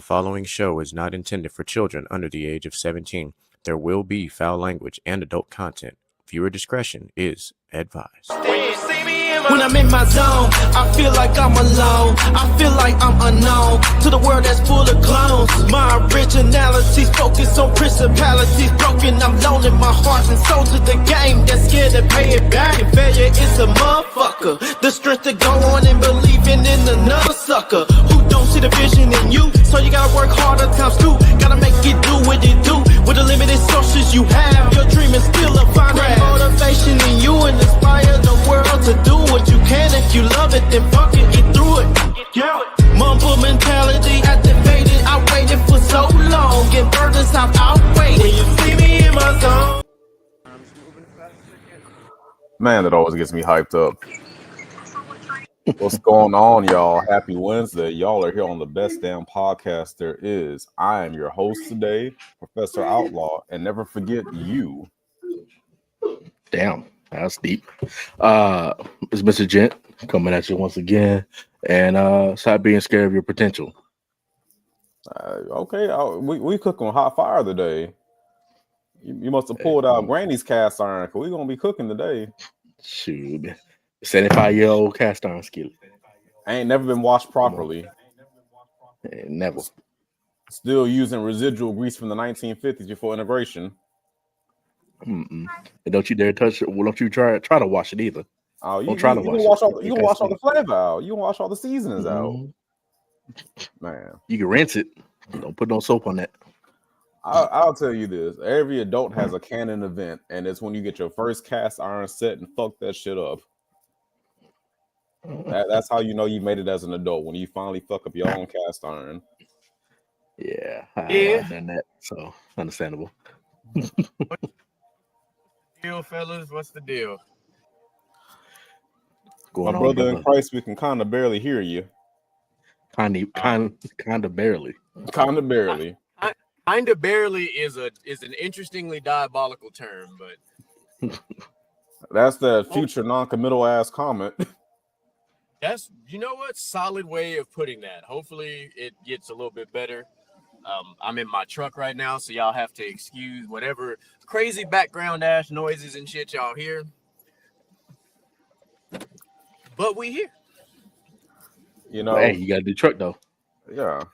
following show is not intended for children under the age of 17. There will be foul language and adult content. Viewer discretion is advised. When I'm in my zone, I feel like I'm alone. I feel like I'm unknown to the world that's full of clones. My originality's focused on principalities broken. I'm loaning my heart and soul to the game that's scared to pay it back. And failure is a motherfucker. The strength to go on and believing in another sucker who don't see the vision in you. So you gotta work harder times two. Gotta make it do what it do. With the limited sources you have, your dream is still a finding motivation in you and inspire the world to do what you can. If you love it, then fuck it, get through it. Yeah. Mumble mentality activated. I waited for so long. Get burdens out, outweighed. When you see me in my zone. Man, that always gets me hyped up. What's going on, y'all? Happy Wednesday. Y'all are here on the best damn podcast there is. I am your host today, Professor Outlaw, and never forget you. Damn, that's deep. It's Mr. Gent coming at you once again, and stop being scared of your potential. Okay, we cook on hot fire today. You must have pulled out Granny's cast iron, because we're going to be cooking today. Shoot, 75-year-old cast iron skillet. I ain't never been washed properly. Never. Still using residual grease from the 1950s before integration. And don't you dare touch it. Well, don't you try to wash it either. Oh, you don't try to you wash can wash it. all, you can wash all the flavor out. You can wash all the seasonings out. Man, you can rinse it. Don't put no soap on that. I'll tell you this: every adult has a canon event, and it's when you get your first cast iron set and fuck that shit up. That's how you know you made it as an adult, when you finally fuck up your own cast iron. Yeah, I've done that, so understandable. Deal, fellas? What's the deal? My brother in Christ, we can kind of barely hear you. Kind of barely. Kind of barely. Kind of barely is an interestingly diabolical term, but that's the future non-committal ass comment. That's, you know what, solid way of putting that. Hopefully it gets a little bit better. I'm in my truck right now, so y'all have to excuse whatever crazy background ash noises and shit y'all hear. But we here. You know, hey, you got a new truck though. Yeah.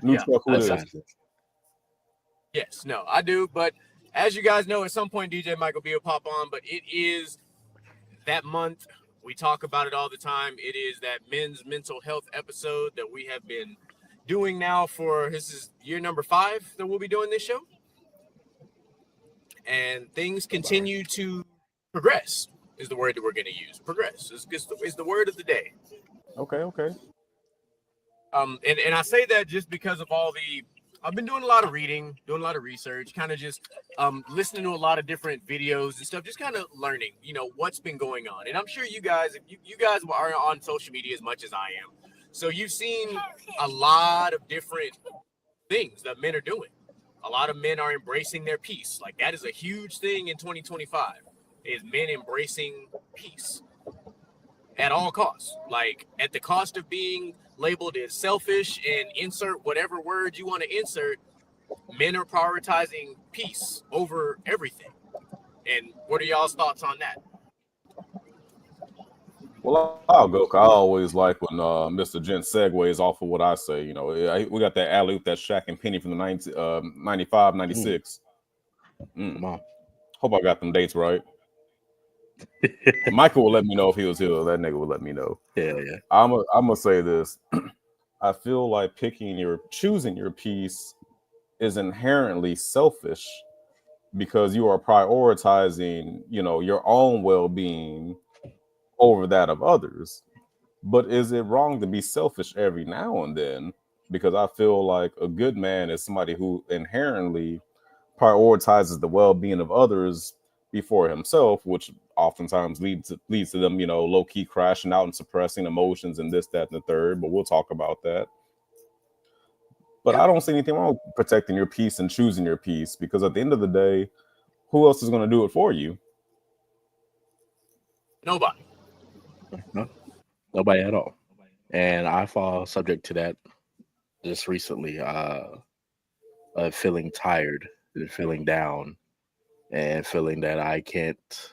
New truck is. Yes, no, I do. But as you guys know, at some point DJ Michael B will pop on. But it is that month. We talk about it all the time. It is that men's mental health episode that we have been doing now for, this is year number 5 that we'll be doing this show. And things continue to progress is the word that we're going to use. Progress is the word of the day. Okay. And I say that just because of I've been doing a lot of reading, doing a lot of research, kind of just listening to a lot of different videos and stuff, just kind of learning, what's been going on. And I'm sure you guys, you guys are on social media as much as I am. So you've seen a lot of different things that men are doing. A lot of men are embracing their peace. Like, that is a huge thing in 2025, is men embracing peace at all costs. Like, at the cost of being labeled as selfish, and insert whatever word you want to insert, men are prioritizing peace over everything. And what are y'all's thoughts on that? Well, I'll go. I always like when Mr. Gent segues off of what I say. We got that alley-oop, that Shaq and Penny from the 95, 96. Come on. Hope I got them dates right. Michael will let me know if he was here. That nigga will let me know. Yeah. I'm gonna say this. I feel like choosing your peace is inherently selfish, because you are prioritizing, your own well-being over that of others. But is it wrong to be selfish every now and then? Because I feel like a good man is somebody who inherently prioritizes the well-being of others before himself, which oftentimes leads to them, low-key crashing out and suppressing emotions and this, that, and the third. But we'll talk about that. But I don't see anything wrong with protecting your peace and choosing your peace, because at the end of the day, who else is going to do it for you? Nobody. No, nobody at all. And I fall subject to that just recently, feeling tired and feeling down and feeling that I can't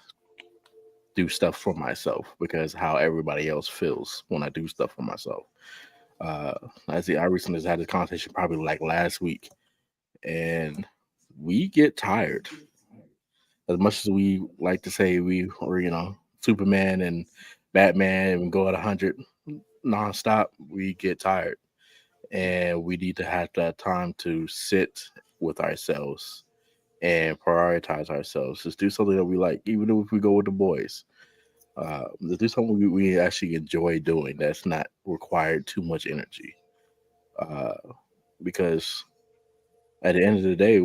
do stuff for myself because how everybody else feels when I do stuff for myself. I recently just had a conversation probably like last week, and we get tired. As much as we like to say we were, Superman and Batman and go at 100 nonstop, we get tired. And we need to have that time to sit with ourselves and prioritize ourselves. Just do something that we like, even if we go with the boys. Let's do something we actually enjoy doing that's not required too much energy. Because at the end of the day,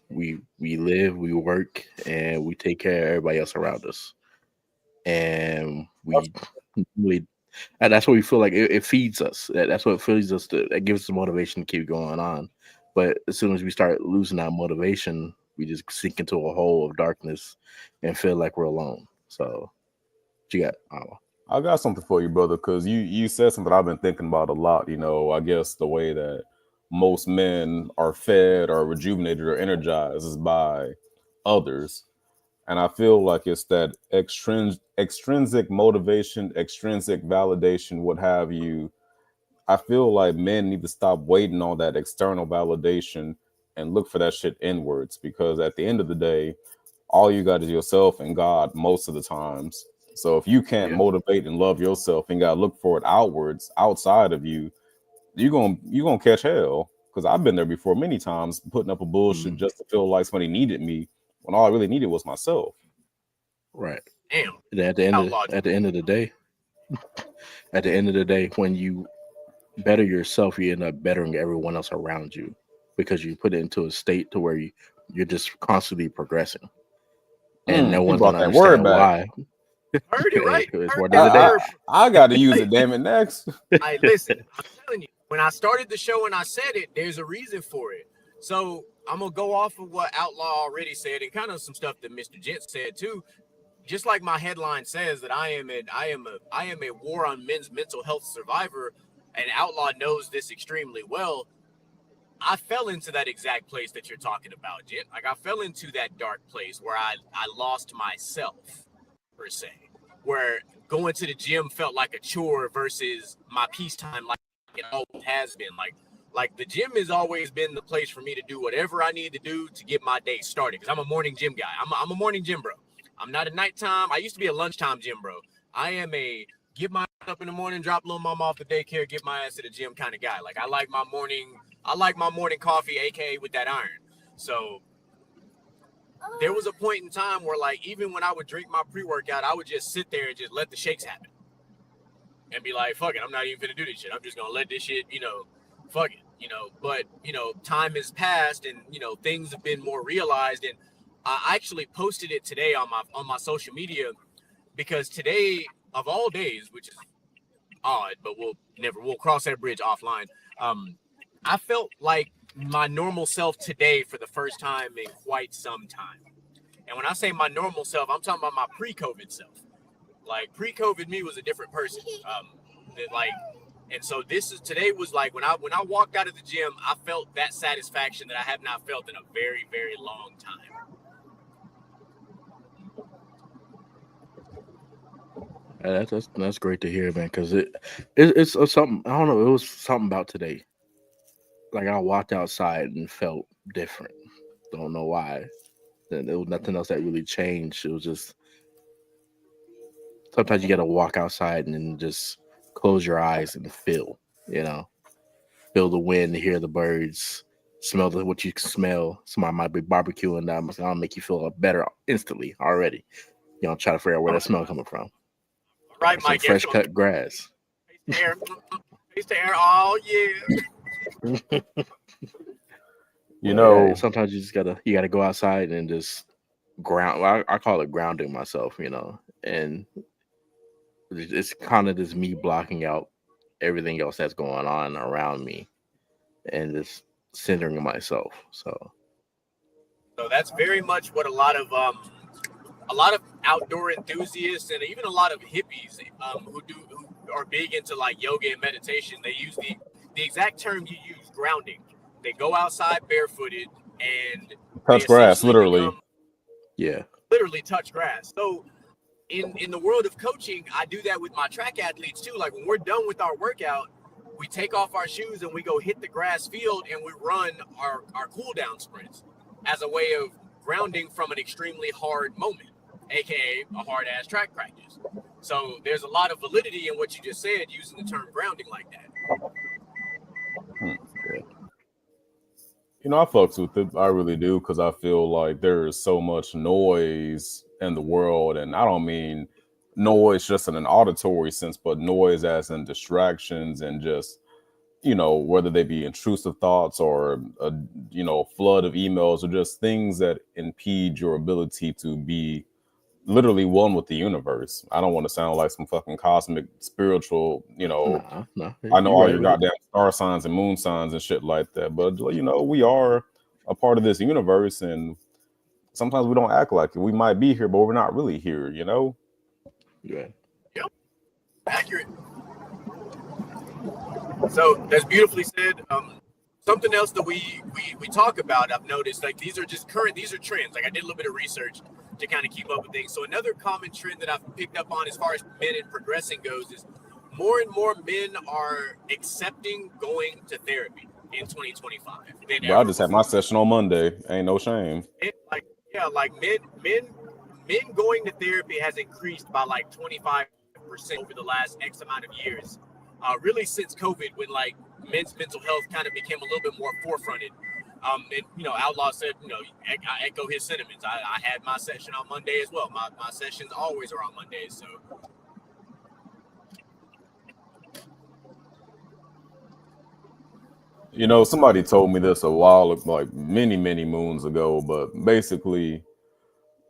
we live, we work, and we take care of everybody else around us. And and that's what we feel like it feeds us. That's what feeds us. That gives us the motivation to keep going on. But as soon as we start losing that motivation, we just sink into a hole of darkness and feel like we're alone. So, what you got? I got something for you, brother, because you said something I've been thinking about a lot. I guess the way that most men are fed or rejuvenated or energized is by others. And I feel like it's that extrinsic motivation, extrinsic validation, what have you. I feel like men need to stop waiting on that external validation and look for that shit inwards, because at the end of the day, all you got is yourself and God most of the times. So if you can't motivate and love yourself and gotta look for it outwards, outside of you, you're gonna catch hell. Because I've been there before many times, putting up a bullshit just to feel like somebody needed me when all I really needed was myself. Right. Damn. And at the end of the day, when you better yourself, you end up bettering everyone else around you, because you put it into a state to where you're just constantly progressing, and no one's gonna understand why. Heard it right. I got to use it. Damn it, next. Hey, listen, I'm telling you, when I started the show and I said it, there's a reason for it. So I'm gonna go off of what Outlaw already said and kind of some stuff that Mr. Gent said too. Just like my headline says that I am a war on men's mental health survivor, and Outlaw knows this extremely well. I fell into that exact place that you're talking about, Gent. Like, I fell into that dark place where I lost myself, per se, where going to the gym felt like a chore versus my peacetime, like it always has been. Like the gym has always been the place for me to do whatever I need to do to get my day started, because I'm a morning gym guy. I'm a morning gym bro. I'm not a nighttime. I used to be a lunchtime gym bro. I am a get my ass up in the morning, drop little mama off the daycare, get my ass to the gym kind of guy. Like, I like my morning coffee, aka with that iron. So there was a point in time where, like, even when I would drink my pre-workout, I would just sit there and just let the shakes happen and be like, fuck it, I'm not even gonna do this shit. I'm just gonna let this shit, fuck it, but time has passed, and things have been more realized. And I actually posted it today on my social media, because today of all days, which is odd, but we'll cross that bridge offline. I felt like my normal self today for the first time in quite some time. And when I say my normal self, I'm talking about my pre-COVID self. Like, pre-COVID me was a different person. And so today was like when I walked out of the gym, I felt that satisfaction that I have not felt in a very, very long time. That's great to hear, man. Because it's something, I don't know. It was something about today. Like, I walked outside and felt different. Don't know why. Then there was nothing else that really changed. It was just sometimes you got to walk outside and then just close your eyes and feel the wind, hear the birds, smell what you smell. Somebody might be barbecuing. That'll make you feel better instantly already. Try to figure out where that smell coming from. Right, Mike. Fresh cut grass. Face to air. Oh yeah. Sometimes you just gotta go outside and just ground. Well, I call it grounding myself, and it's kind of just me blocking out everything else that's going on around me and just centering myself. So that's very much what a lot of outdoor enthusiasts and even a lot of hippies who are big into like yoga and meditation, they use the exact term you use, grounding. They go outside barefooted and Touch they grass, essentially literally. become- Yeah. literally touch grass. So in the world of coaching, I do that with my track athletes too. Like when we're done with our workout, we take off our shoes and we go hit the grass field and we run our cool down sprints as a way of grounding from an extremely hard moment, aka a hard ass track practice. So there's a lot of validity in what you just said using the term grounding like that. You know, I fucks with it. I really do, because I feel like there is so much noise in the world, and I don't mean noise just in an auditory sense, but noise as in distractions and just, you know, whether they be intrusive thoughts or a, you know, flood of emails or just things that impede your ability to be literally one with the universe. I don't want to sound like some fucking cosmic spiritual, you know. No. I know You're all right your with it. goddamn star signs and moon signs and shit like that, but you know, we are a part of this universe, and sometimes we don't act like it. We might be here, but we're not really here, you know? Yeah. Accurate. So that's beautifully said. Something else that we talk about, I've noticed, like these are trends. Like I did a little bit of research to kind of keep up with things. So another common trend that I've picked up on as far as men and progressing goes is more and more men are accepting going to therapy in 2025. Bro, I just had my session on Monday. Ain't no shame. Like men going to therapy has increased by like 25% over the last X amount of years. Really since COVID, when like men's mental health kind of became a little bit more forefronted. And you know, Outlaw said, you know, I echo his sentiments. I had my session on Monday as well. My sessions always are on Mondays. So You know, somebody told me this a while, like many, many moons ago, but basically,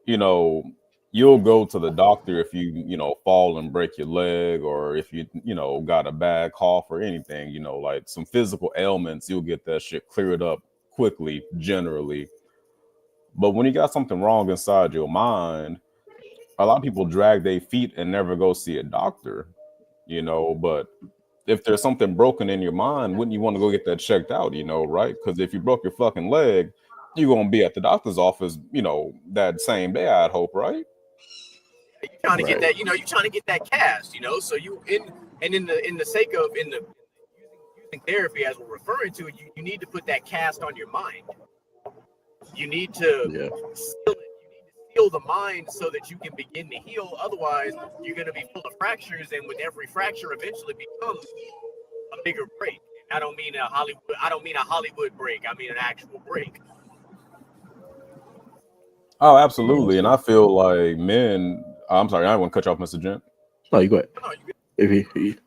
you know, you'll go to the doctor if you know, fall and break your leg, or if you know, got a bad cough or anything, you know, like some physical ailments, you'll get that shit cleared up quickly, generally. But when you got something wrong inside your mind, a lot of people drag their feet and never go see a doctor, you know, but if there's something broken in your mind, wouldn't you want to go get that checked out, you know, right? Because if you broke your fucking leg, you're gonna be at the doctor's office, you know, that same day, I'd hope, right? you're trying to get that, you know, you're trying to get that cast, you know. So you in the sake of using therapy as we're referring to it, you need to put that cast on your mind. You need to seal it. Heal the mind so that you can begin to heal. Otherwise, you're going to be full of fractures, and with every fracture, eventually becomes a bigger break. I don't mean a Hollywood break. I mean an actual break. Oh, absolutely. And I feel like men. I'm sorry, I want to cut you off, Mr. Gent. No, you go ahead. No, you If he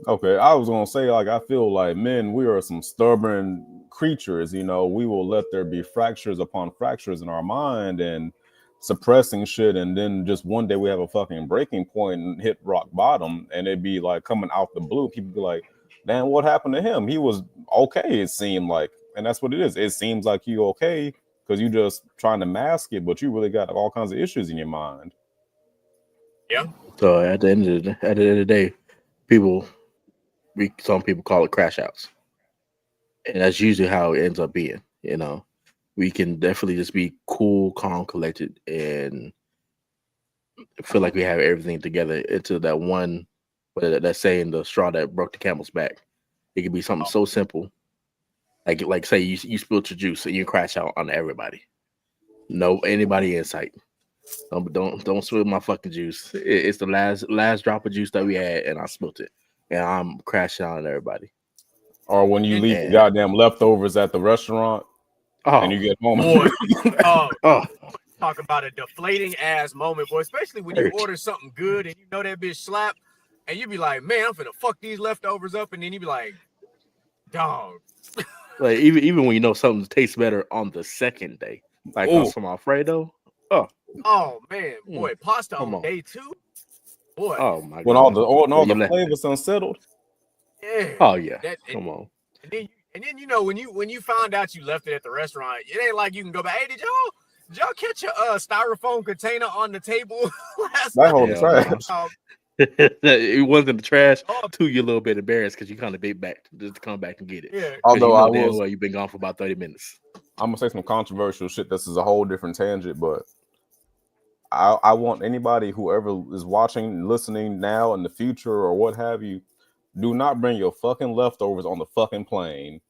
Okay, I was gonna say, like, I feel like men, we are some stubborn creatures. You know, we will let there be fractures upon fractures in our mind and suppressing shit, and then just one day we have a fucking breaking point and hit rock bottom, and it'd be like coming out the blue. People be like, "Damn, what happened to him? He was okay." It seemed like, and that's what it is. It seems like you okay because you just trying to mask it, but you really got all kinds of issues in your mind. Yeah. So at the end of the day, some people call it crash outs, and that's usually how it ends up being. You know, we can definitely just be cool, calm, collected, and feel like we have everything together into that one. That saying, the straw that broke the camel's back. It could be something so simple, like say you spilled your juice and you crash out on everybody. No anybody in sight. Don't spill my fucking juice. It's the last drop of juice that we had, and I spilled it, and I'm crashing out on everybody. Or when you leave the goddamn leftovers at the restaurant, and you get home. Boy, talk about a deflating ass moment, boy. Especially when you order something good and you know that bitch slap, and you be like, "Man, I'm finna fuck these leftovers up," and then you be like, "Dog." Like even when you know something tastes better on the second day, like from Alfredo. Oh man, boy, pasta on day 2. Boy, oh my god, when all the flavors unsettled. Yeah. Oh yeah, come on. And then you know when you found out you left it at the restaurant, it ain't like you can go back. Hey, did y'all catch a styrofoam container on the table last That night? whole trash. It was in the trash. Oh, Two, you're a little bit embarrassed because you kind of bit back just to come back and get it. yeah. Because Although you I know damn was, well you've been gone for about 30 minutes. I'm gonna say some controversial shit. This is a whole different tangent, but I want anybody, whoever is watching, listening now in the future or what have you, do not bring your fucking leftovers on the fucking plane.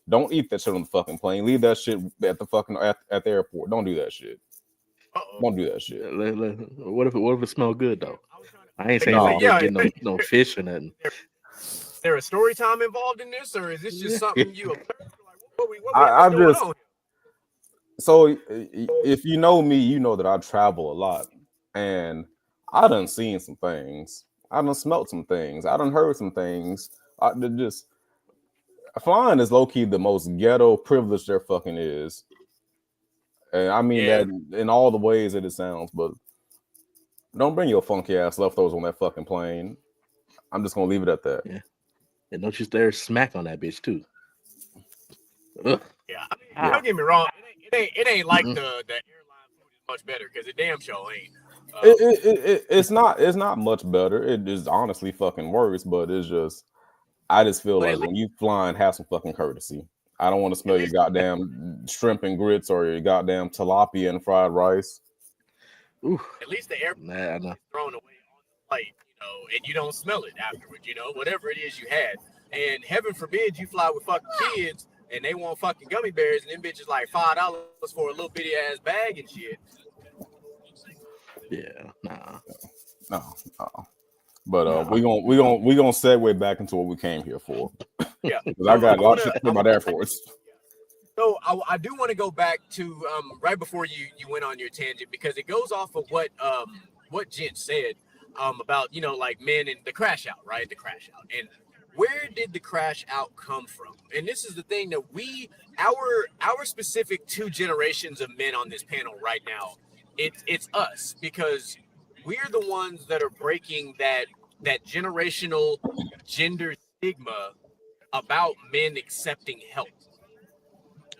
Don't eat that shit on the fucking plane. Leave that shit at the fucking at the airport. Don't do that shit. Uh-oh. Don't do that shit. What if it smell good though? I ain't saying No. like don't get no fish or nothing. Is there a story time involved in this, or is this just something you observed? Like, I'm what's going just on? so if you know me, you know that I travel a lot, and I done seen some things. I done smelt some things. I done heard some things. Just flying is low key the most ghetto privilege there fucking is, and I mean Yeah. that in all the ways that it sounds. But don't bring your funky ass leftovers on that fucking plane. I'm just gonna leave it at that. Yeah. And don't you dare smack on that bitch too. Ugh. Yeah, I mean, don't get me wrong. It ain't like Mhm. the airline food is much better because it damn sure ain't. It's not much better. It is honestly fucking worse. But it's just I just feel But like at when you flying, have some fucking courtesy. I don't want to smell your goddamn shrimp and grits or your goddamn tilapia and fried rice. Ooh. At least the airplane Nah, I know. is thrown away on the flight, and you don't smell it afterwards. Whatever it is you had. And heaven forbid you fly with fucking kids and they want fucking gummy bears and them bitches like $5 for a little bitty ass bag and shit. Yeah, nah. No. But we gonna segue back into what we came here for. Yeah, Because I got a lot of shit to say about airports. So I do want to go back to right before you went on your tangent because it goes off of what Jen said about like men and the crash out, right? The crash out. And where did the crash out come from? And this is the thing that our specific two generations of men on this panel right now, it's us because we're the ones that are breaking that generational gender stigma about men accepting help.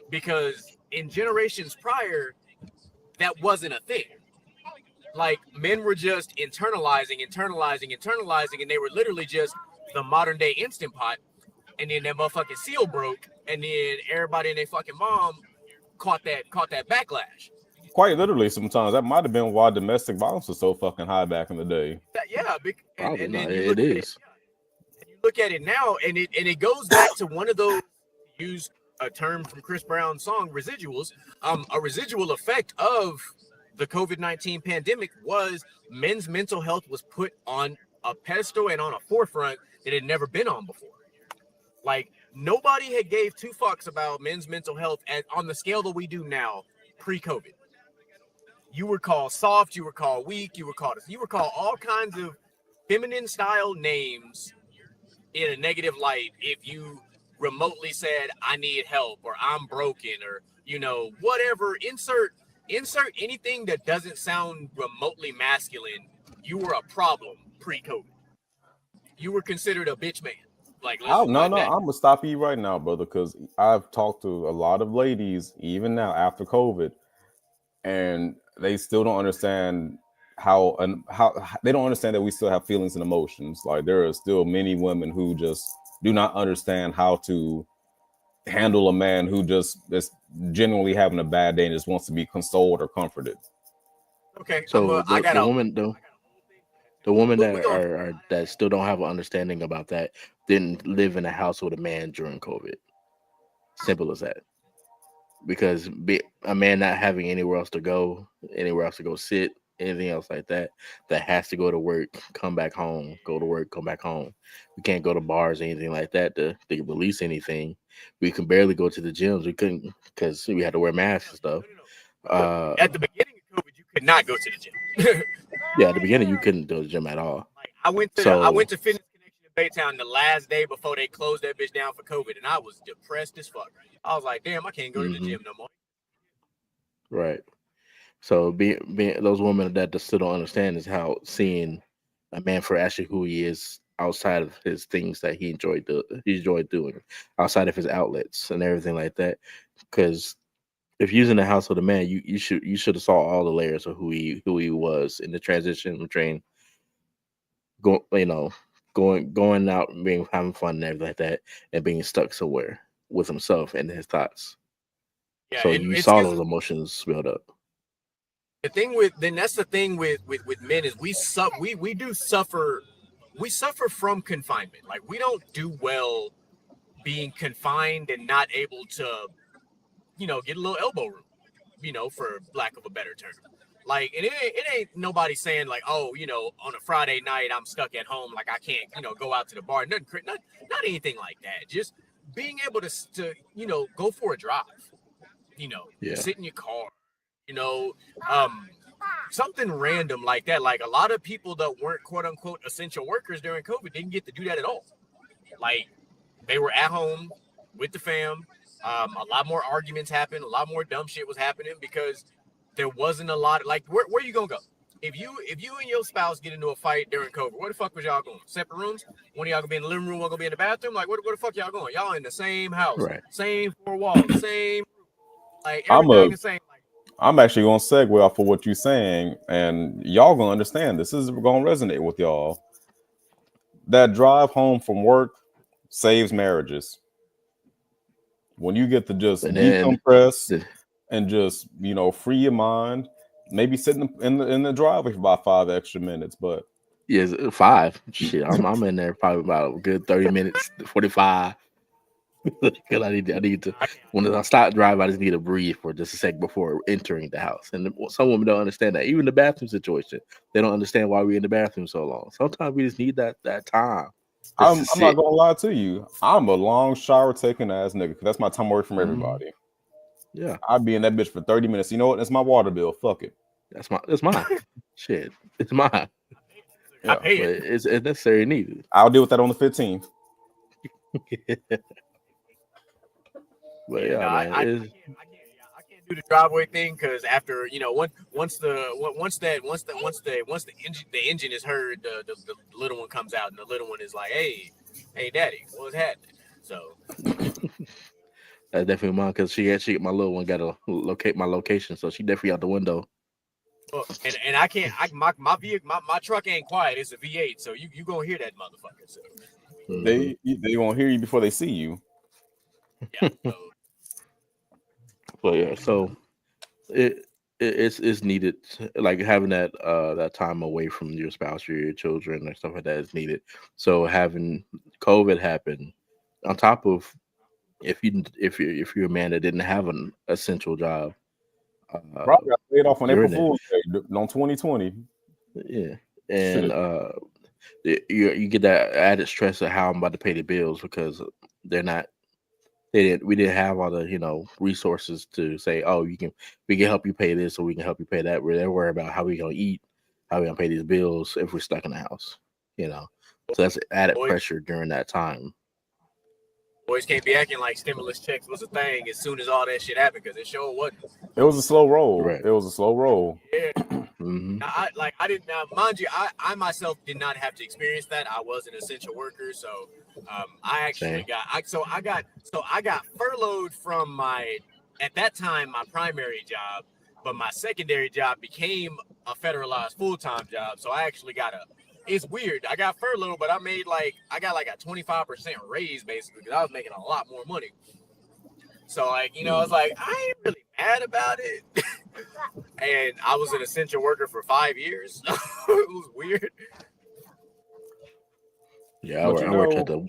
Because in generations prior, that wasn't a thing. Like men were just internalizing, and they were literally just the modern day Instant Pot. And then that motherfucking seal broke, and then everybody and their fucking mom caught that backlash. Quite literally, sometimes that might have been why domestic violence was so fucking high back in the day. Yeah, Probably and not. then you It is. look at it now, and it goes back to one of those, use a term from Chris Brown's song Residuals. A residual effect of the COVID-19 pandemic was men's mental health was put on a pedestal and on a forefront that it had never been on before. Like nobody had gave two fucks about men's mental health on the scale that we do now pre-COVID. You were called soft, you were called weak, you were called all kinds of feminine style names in a negative light if you remotely said I need help or I'm broken or whatever. Insert anything that doesn't sound remotely masculine. You were a problem pre-COVID. You were considered a bitch man. Like I'm gonna stop you right now, brother, because I've talked to a lot of ladies even now after COVID, and they still don't understand how they don't understand that we still have feelings and emotions. Like there are still many women who just do not understand how to handle a man who just is genuinely having a bad day and just wants to be consoled or comforted. Okay, So I got the women We that gonna- are that still don't have an understanding about that didn't live in a house with a man during COVID. Simple as that. Because a man not having anywhere else to go sit, anything else like that has to go to work, come back home, go to work, come back home. We can't go to bars or anything like that to release anything. We can barely go to the gyms. We couldn't because we had to wear masks and stuff. At the beginning of COVID, you could not go to the gym. Yeah, at the beginning you couldn't go to the gym at all. Like I went to Fitness Connection in Baytown the last day before they closed that bitch down for COVID, and I was depressed as fuck. I was like, damn, I can't go to the gym no more. Right. So being those women that still don't understand is how seeing a man for actually who he is outside of his things that he enjoyed doing, outside of his outlets and everything like that. Because if you're in the house with a man, you should have saw all the layers of who he was in the transition between going out and having fun and everything like that, and being stuck somewhere with himself and his thoughts. Yeah, So and you it's saw 'cause those emotions build up. the thing that's the thing with men is we suffer from confinement. Like we don't do well being confined and not able to, get a little elbow room, for lack of a better term. Like, and it ain't nobody saying like, oh, on a Friday night I'm stuck at home, like I can't, go out to the bar. Not anything like that. Just being able to go for a drive, Yeah. sit in your car, something random like that. Like a lot of people that weren't quote unquote essential workers during COVID didn't get to do that at all. Like they were at home with the fam. A lot more arguments happened. A lot more dumb shit was happening because there wasn't a lot. Like where you gonna go? If you and your spouse get into a fight during COVID, where the fuck was y'all going? Separate rooms? One of y'all gonna be in the living room, one gonna be in the bathroom? Like where the fuck y'all going? Y'all in the same house, Right. same four walls, same, like everything the same. I'm actually gonna segue off of what you're saying, and y'all gonna understand this. This is gonna resonate with y'all. That drive home from work saves marriages. When you get to just decompress and just free your mind, maybe sitting in the driveway for about 5 extra minutes. But yes, 5. Shit, I'm in there probably about a good 30 minutes, 45. Because I need to. When I stop driving, I just need to breathe for just a sec before entering the house. And some women don't understand that. Even the bathroom situation, they don't understand why we're in the bathroom so long. Sometimes we just need that time. I'm not gonna lie to you. I'm a long shower taking ass nigga because that's my time away from everybody. Yeah, I'd be in that bitch for 30 minutes. You know what? It's my water bill. Fuck it. That's mine. Shit, it's mine. Yeah, I pay it. It's necessary and needed. I'll deal with that on the 15th. But yeah, man, I can't do the driveway thing because after once the engine is heard, the little one comes out and the little one is like, hey daddy, what's happening? So that's definitely mine because she my little one got to locate my location, so she definitely out the window. And I can't. My vehicle, my truck ain't quiet. It's a V8, so you gonna hear that motherfucker. So. They gonna hear you before they see you. Yeah. But yeah, so it's needed, like having that time away from your spouse or your children and stuff like that is needed. So having COVID happen on top of if you're a man that didn't have an essential job, Probably got paid off on April during Fool's Day on 2020. yeah, and you get that added stress of how I'm about to pay the bills because we didn't have all the resources to say, oh, we can help you pay this or we can help you pay that. They're worried about how we gonna eat, how we gonna pay these bills if we're stuck in the house, so that's added pressure during that time. Boys can't be acting like stimulus checks was a thing as soon as all that shit happened because it sure wasn't. It was a slow roll. Right. It was a slow roll. Yeah. Mm-hmm. I didn't. Now, mind you, I myself did not have to experience that. I was an essential worker, so I actually I got furloughed from at that time my primary job, but my secondary job became a federalized full-time job. So I actually got it's weird. I got furloughed, but I got like a 25% raise basically because I was making a lot more money. So I was like, I ain't really mad about it. And I was an essential worker for 5 years. It was weird. Yeah, I worked at the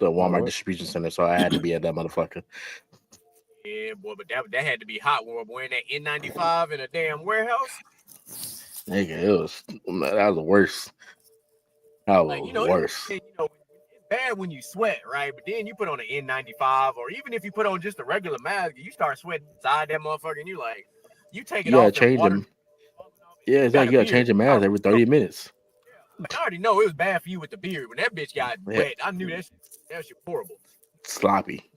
Walmart distribution center, so I had to be at that motherfucker. Yeah, boy, but that had to be hot. Wearing that N95 in a damn warehouse. Nigga, that was the worst. That was the worst. It's bad when you sweat, right? But then you put on an N95, or even if you put on just a regular mask, you start sweating inside that motherfucker, and you take it off. Change them. Yeah, exactly. You gotta change your mask every 30 minutes. I already know it was bad for you with the beard. When that bitch got wet, I knew that shit horrible. Sloppy.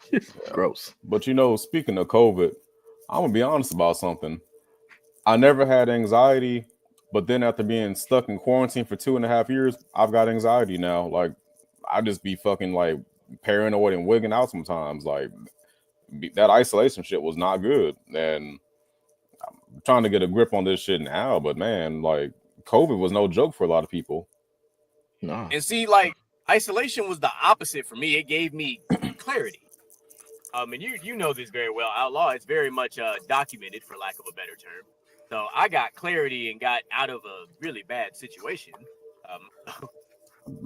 Gross. But speaking of COVID, I'm gonna be honest about something. I never had anxiety, but then after being stuck in quarantine for 2.5 years, I've got anxiety now. Like I just be fucking like paranoid and wigging out sometimes. Like that isolation shit was not good. And I'm trying to get a grip on this shit now, but man, like COVID was no joke for a lot of people. No. And see, like isolation was the opposite for me. It gave me clarity. And you know this very well, Outlaw. It's very much documented, for lack of a better term. So I got clarity and got out of a really bad situation.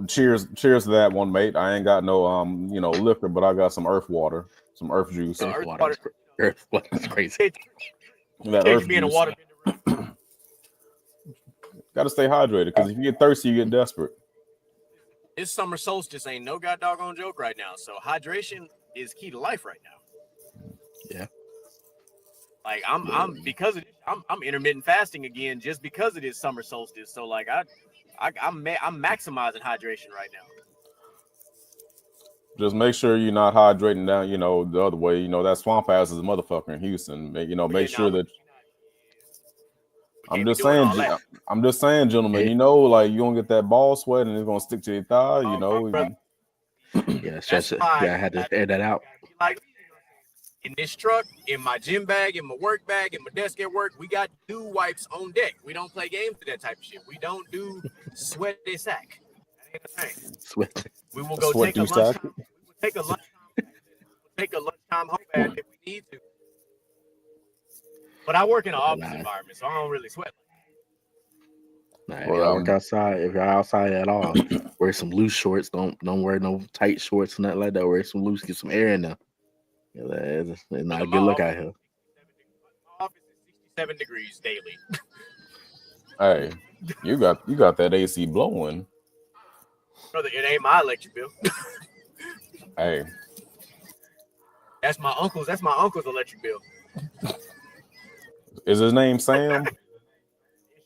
Cheers to that one, mate. I ain't got no liquor, but I got some earth water, some earth juice. Earth water is crazy. That Takes earth me in a juice. water. Got to stay hydrated, because if you get thirsty, you get desperate. This summer solstice ain't no god doggone joke right now. So hydration is key to life right now. Yeah. Like I'm intermittent fasting again just because it is summer solstice. So like I'm maximizing hydration right now. Just make sure you're not hydrating down, the other way. That swamp ass is a motherfucker in Houston. Make sure that. I'm just saying, gentlemen. Like you gonna get that ball sweat and it's gonna stick to your thigh. Yeah, that's it. Yeah, I had to air that out. Like in this truck, in my gym bag, in my work bag, in my desk at work, we got dew wipes on deck. We don't play games with that type of shit. We don't do sweat a sack. That ain't the thing. Sweat. We will go take a lunchtime. Take a lunchtime home bath if we need to. But I work in an office environment, so I don't really sweat. Nah, if y'all work outside, if you're outside at all, wear some loose shorts. Don't wear no tight shorts, nothing like that. Wear some loose, get some air in there. It's not a good look out here. My office is 67 degrees daily. Hey, you got that AC blowing. Brother, it ain't my electric bill. Hey. That's my uncle's electric bill. Is his name Sam? It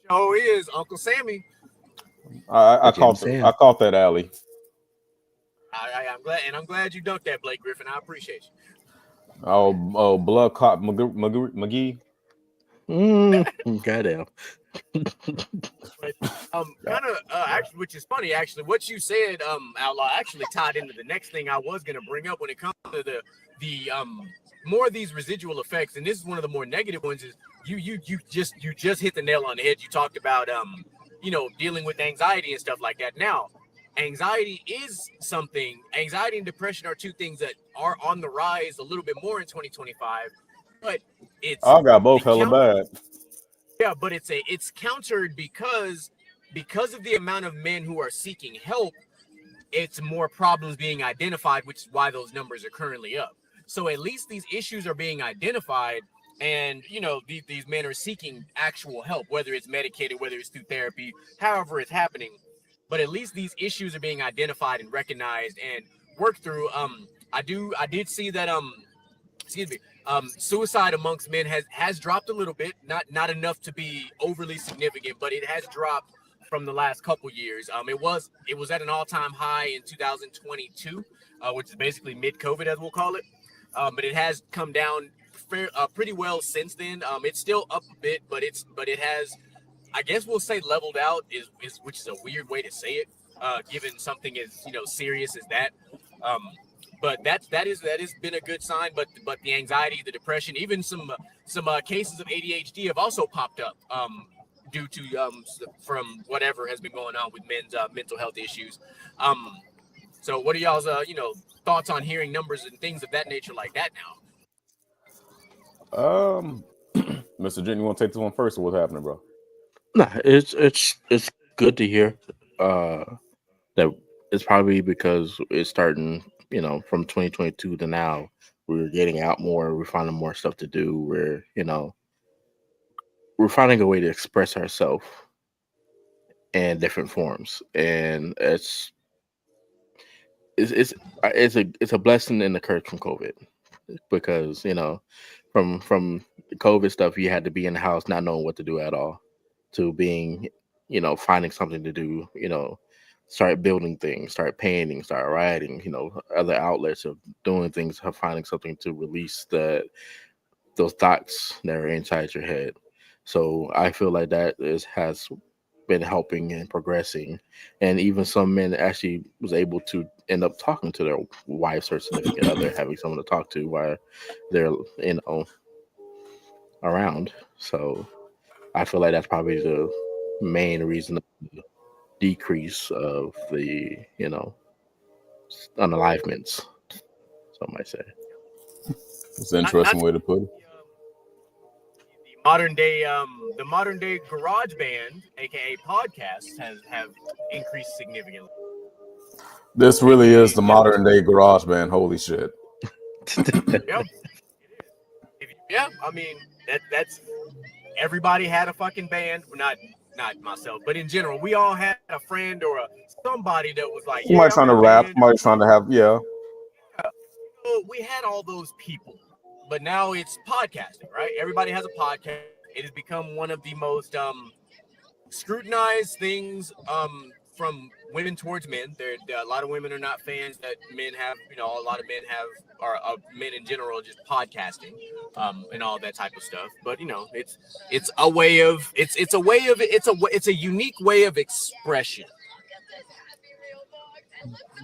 sure is, Uncle Sammy. I caught that alley. I'm glad you dunked that, Blake Griffin. I appreciate you. Oh, blood clot McGee. Goddamn. Actually, which is funny. Actually, what you said, Outlaw, actually tied into the next thing I was going to bring up when it comes to the more of these residual effects, and this is one of the more negative ones. Is you just hit the nail on the head. You talked about dealing with anxiety and stuff like that. Now, anxiety and depression are two things that are on the rise a little bit more in 2025, but I got both hella bad. Yeah, but it's countered because of the amount of men who are seeking help. It's more problems being identified, which is why those numbers are currently up. So at least these issues are being identified, and these men are seeking actual help, whether it's medicated, whether it's through therapy, however it's happening. But at least these issues are being identified and recognized and worked through. I did see that suicide amongst men has dropped a little bit, not enough to be overly significant, but it has dropped from the last couple years. It was at an all-time high in 2022, which is basically mid-COVID, as we'll call it. But it has come down pretty well since then. It's still up a bit, but it has, I guess we'll say, leveled out, which is a weird way to say it, given something as serious as that. But that has been a good sign. But the anxiety, the depression, even some cases of ADHD have also popped up due to from whatever has been going on with men's mental health issues. So what are y'all's thoughts on hearing numbers and things of that nature like that now? Mr. Jen, you want to take this one first, or what's happening, bro? Nah, it's good to hear that it's probably because it's starting, from 2022 to now, we're getting out more, we're finding more stuff to do, we're finding a way to express ourselves in different forms, and it's a blessing and a curse from COVID, because from the COVID stuff, you had to be in the house not knowing what to do at all, to being finding something to do, start building things, start painting, start writing, other outlets of doing things, of finding something to release those thoughts that are inside your head. So I feel like that has been helping and progressing, and even some men actually was able to end up talking to their wives or significant other, having someone to talk to while they're around. So I feel like that's probably the main reason of the decrease of the unalivements, some might say. It's an interesting way to put it. The modern day garage band, aka podcasts, have increased significantly. This really is the modern day garage band. Holy shit. Yep. Yeah, I mean that's everybody had a fucking band. Not myself, but in general, we all had a friend or somebody that was like, Somebody trying to rap, somebody trying to have, we had all those people, but now it's podcasting, right? Everybody has a podcast. It has become one of the most scrutinized things from women towards men. There a lot of women are not fans that men have, a lot of men have, or men in general, just podcasting and all that type of stuff. But it's a way of it's a unique way of expression.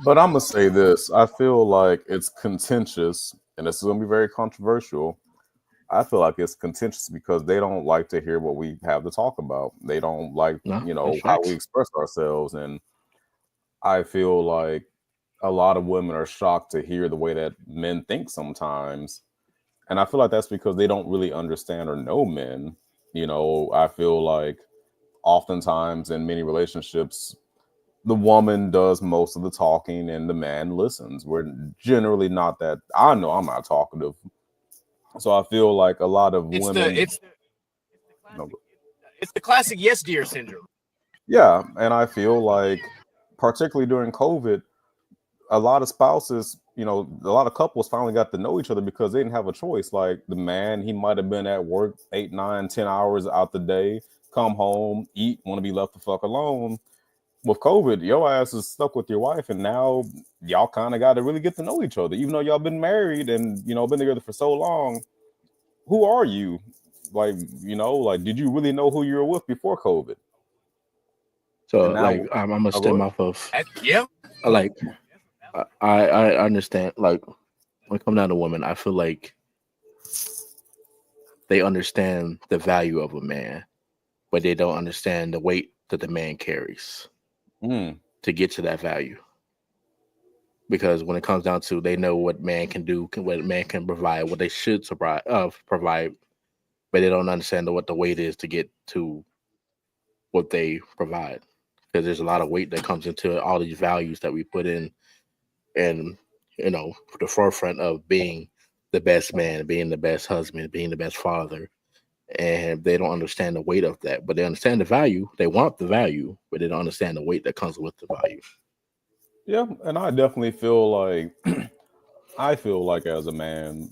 But I'm gonna say this: I feel like it's contentious, and this is gonna be very controversial. I feel like it's contentious because they don't like to hear what we have to talk about. They don't like, how we express ourselves. And I feel like a lot of women are shocked to hear the way that men think sometimes. And I feel like that's because they don't really understand or know men. I feel like oftentimes in many relationships, the woman does most of the talking and the man listens. We're generally not that. I know I'm not talkative. So I feel like a lot of women. It's the classic yes dear syndrome. Yeah, and I feel like, particularly during COVID, a lot of spouses, a lot of couples finally got to know each other because they didn't have a choice. Like the man, he might have been at work 8, 9, 10 hours out the day, come home, eat, want to be left the fuck alone. With COVID, your ass is stuck with your wife, and now y'all kind of got to really get to know each other, even though y'all been married and been together for so long. Who are you? Like, did you really know who you were with before COVID? So, I'm gonna stem off of I understand. Like, when it comes down to women, I feel like they understand the value of a man, but they don't understand the weight that the man carries. To get to that value, because when it comes down to, they know what man can do, what man can provide, what they should provide, but they don't understand what the weight is to get to what they provide. Because there's a lot of weight that comes into all these values that we put in, and the forefront of being the best man, being the best husband, being the best father. And they don't understand the weight of that, but they understand the value. They want the value, but they don't understand the weight that comes with the value. Yeah, and I definitely feel like as a man,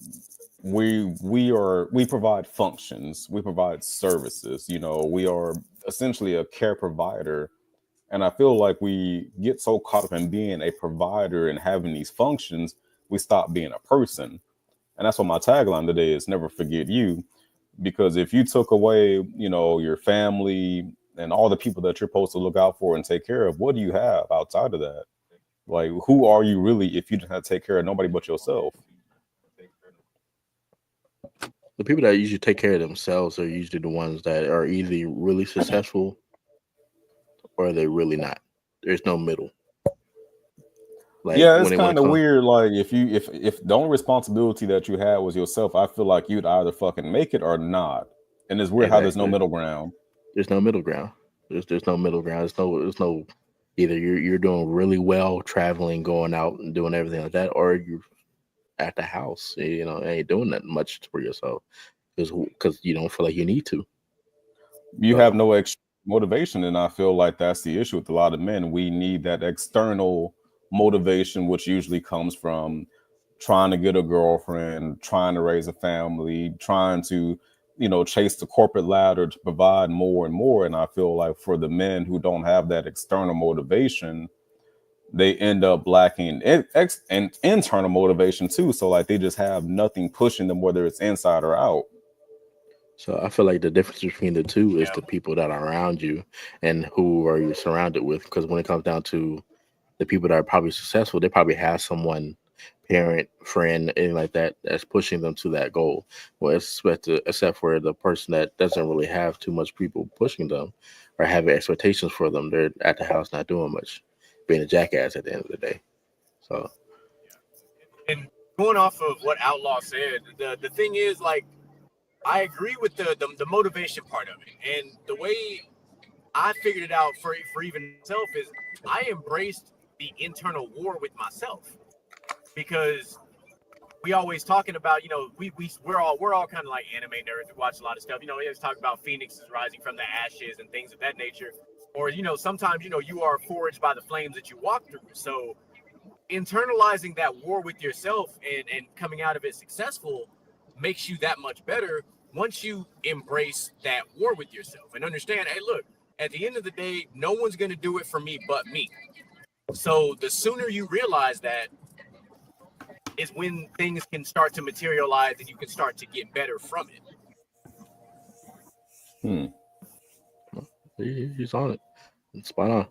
we provide functions, we provide services. We are essentially a care provider, and I feel like we get so caught up in being a provider and having these functions, we stop being a person. And that's what my tagline today is: never forget you. Because if you took away, your family and all the people that you're supposed to look out for and take care of, what do you have outside of that? Like, who are you really if you don't have to take care of nobody but yourself? The people that usually take care of themselves are usually the ones that are either really successful or they're really not. There's no middle. Like, yeah, it's kind of weird. Like, if the only responsibility that you had was yourself, I feel like you'd either fucking make it or not. And it's weird how there's no middle ground. There's no middle ground. There's no middle ground. There's no either you're doing really well traveling, going out and doing everything like that, or you're at the house, ain't doing that much for yourself because you don't feel like you need to. You have no extra motivation, and I feel like that's the issue with a lot of men. We need that external motivation, which usually comes from trying to get a girlfriend, trying to raise a family, trying to chase the corporate ladder to provide more and more. And I feel like for the men who don't have that external motivation, they end up lacking and internal motivation too. So like they just have nothing pushing them, whether it's inside or out. So I feel like the difference between the two is the people that are around you and who are you surrounded with. Because when it comes down to the people that are probably successful, they probably have someone, parent, friend, anything like that, that's pushing them to that goal. Well, except for the person that doesn't really have too much people pushing them, or having expectations for them, they're at the house not doing much, being a jackass at the end of the day. So, and going off of what Outlaw said, the thing is, like, I agree with the motivation part of it, and the way I figured it out for even myself is I embraced the internal war with myself, because we always talking about, you know, we're all kind of like anime nerds. We watch a lot of stuff. You know, we always talk about phoenixes rising from the ashes and things of that nature. Or, you know, sometimes, you know, you are forged by the flames that you walk through. So internalizing that war with yourself and coming out of it successful makes you that much better once you embrace that war with yourself and understand, hey, look, at the end of the day, no one's going to do it for me but me. So the sooner you realize that is when things can start to materialize and you can start to get better from it. He's on it. It's spot on.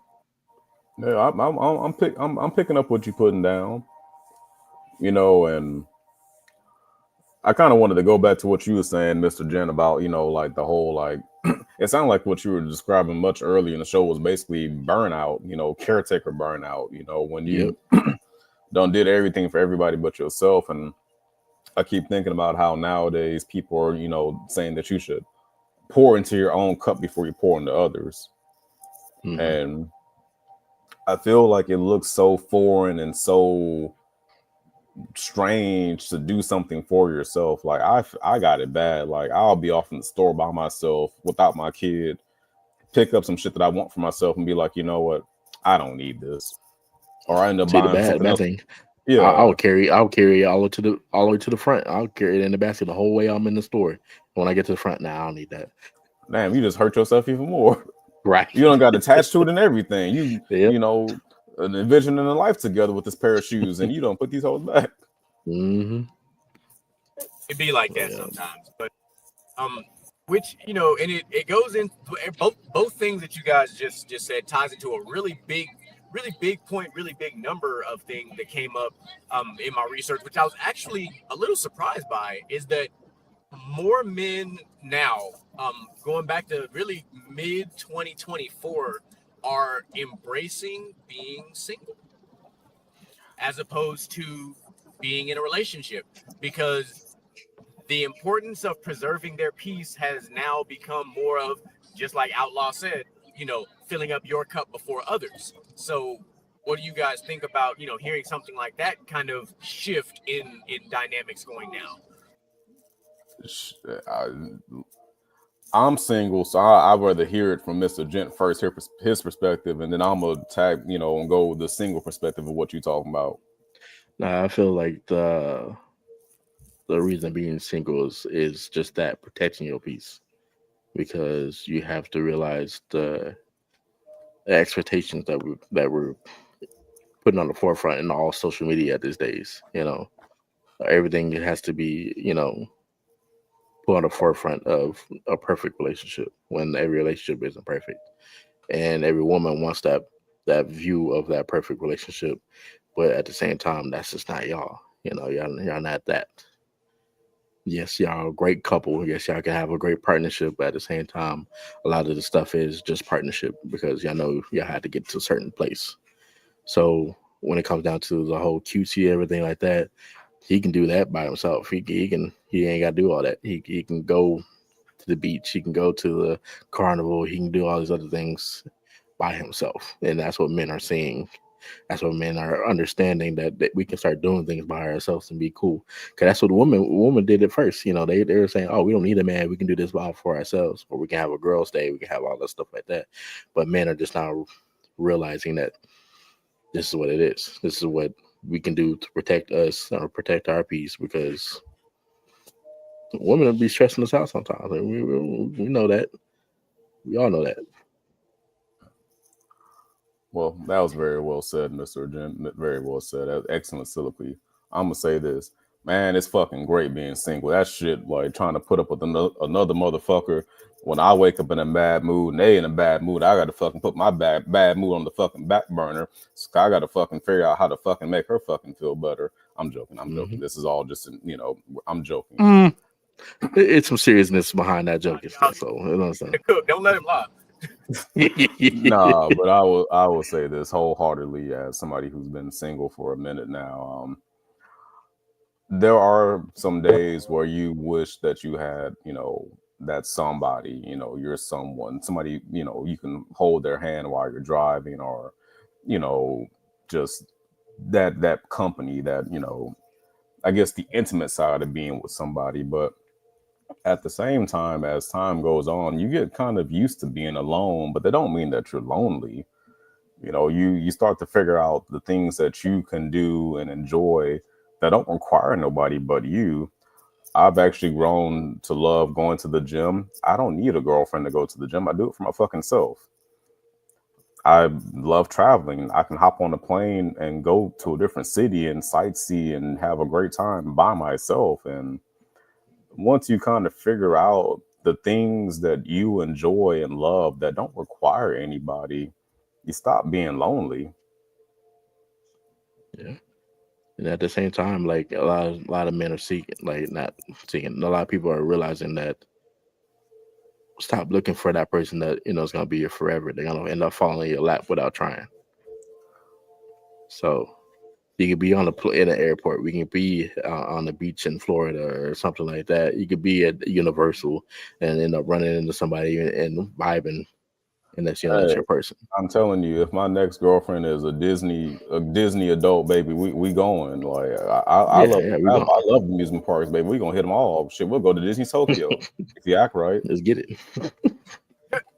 Yeah, I'm picking up what you're putting down, you know, and I kind of wanted to go back to what you were saying, Mr. Jen, about, you know, like the whole, like, it sounded like what you were describing much earlier in the show was basically burnout, you know, caretaker burnout, you know, when you done did everything for everybody but yourself. And I keep thinking about how nowadays people are, you know, saying that you should pour into your own cup before you pour into others. Mhm. And I feel like it looks so foreign and so strange to do something for yourself. Like I got it bad. Like I'll be off in the store by myself without my kid, pick up some shit that I want for myself and be like, you know what, I don't need this. Or I end up See, buying the something bad else. thing. Yeah, I'll carry it all the way to the front. I'll carry it in the basket the whole way I'm in the store. When I get to the front, now I don't need that. damn, you just hurt yourself even more. Right. You don't got attached to it and everything. You Yep. you know, envisioning a life together with this pair of shoes, and you don't put these hoes back. Mm-hmm. It be like that Yeah. sometimes, but which, you know, and it goes in both things that you guys just said ties into a really big point, really big number of things that came up in my research, which I was actually a little surprised by, is that more men now, going back to really mid 2024, are embracing being single as opposed to being in a relationship, because the importance of preserving their peace has now become more of, just like Outlaw said, you know, filling up your cup before others. So what do you guys think about, you know, hearing something like that kind of shift in dynamics going now? I'm single, so I'd rather hear it from Mr. Gent first, hear his perspective, and then I'm gonna tag, you know, and go with the single perspective of what you're talking about. Nah, I feel like the reason being single is just that, protecting your peace, because you have to realize the expectations that we're putting on the forefront in all social media these days. You know, everything has to be, you know, put on the forefront of a perfect relationship, when every relationship isn't perfect, and every woman wants that view of that perfect relationship, but at the same time, that's just not y'all. You know, y'all not that. Yes, y'all a great couple. Yes, y'all can have a great partnership, but at the same time, a lot of the stuff is just partnership, because y'all know y'all had to get to a certain place. So when it comes down to the whole cutesy, everything like that, he can do that by himself. He ain't got to do all that. He can go to the beach. He can go to the carnival. He can do all these other things by himself. And that's what men are seeing. That's what men are understanding, that we can start doing things by ourselves and be cool. Because that's what women did at first. You know, they were saying, oh, we don't need a man. We can do this by for ourselves, or we can have a girls' day. We can have all that stuff like that. But men are just now realizing that this is what it is. This is what we can do to protect us or protect our peace, because women will be stressing us out sometimes. And we know that. We all know that. Well, that was very well said, Mr. Gent. Very well said. That was excellent soliloquy. I'm gonna say this, man. It's fucking great being single. That shit, like trying to put up with another motherfucker. When I wake up in a bad mood and they in a bad mood, I gotta fucking put my bad mood on the fucking back burner. So I gotta fucking figure out how to fucking make her fucking feel better. I'm joking. I'm joking. This is all just, you know, I'm joking. It's some seriousness behind that joke. So you know what I'm saying? Cook, don't let him lie. Nah, but I will say this wholeheartedly as somebody who's been single for a minute now. There are some days where you wish that you had, that somebody, you're somebody, you can hold their hand while you're driving, or, just that company that, I guess the intimate side of being with somebody. But at the same time, as time goes on, you get kind of used to being alone, but that don't mean that you're lonely. You start to figure out the things that you can do and enjoy that don't require nobody but you. I've actually grown to love going to the gym. I don't need a girlfriend to go to the gym. I do it for my fucking self. I love traveling. I can hop on a plane and go to a different city and sightsee and have a great time by myself. And once you kind of figure out the things that you enjoy and love that don't require anybody, you stop being lonely. Yeah. And at the same time, like a lot of men are not seeking. A lot of people are realizing that stop looking for that person that is gonna be here forever. They're gonna end up falling in your lap without trying. So you could be in an airport. We can be on the beach in Florida or something like that. You could be at Universal and end up running into somebody and vibing, and that's that's your person. I'm telling you, if my next girlfriend is a Disney adult, baby, we going. Like I love amusement parks, baby. We gonna hit them all. Shit, we'll go to Disney Tokyo if you act right. Let's get it.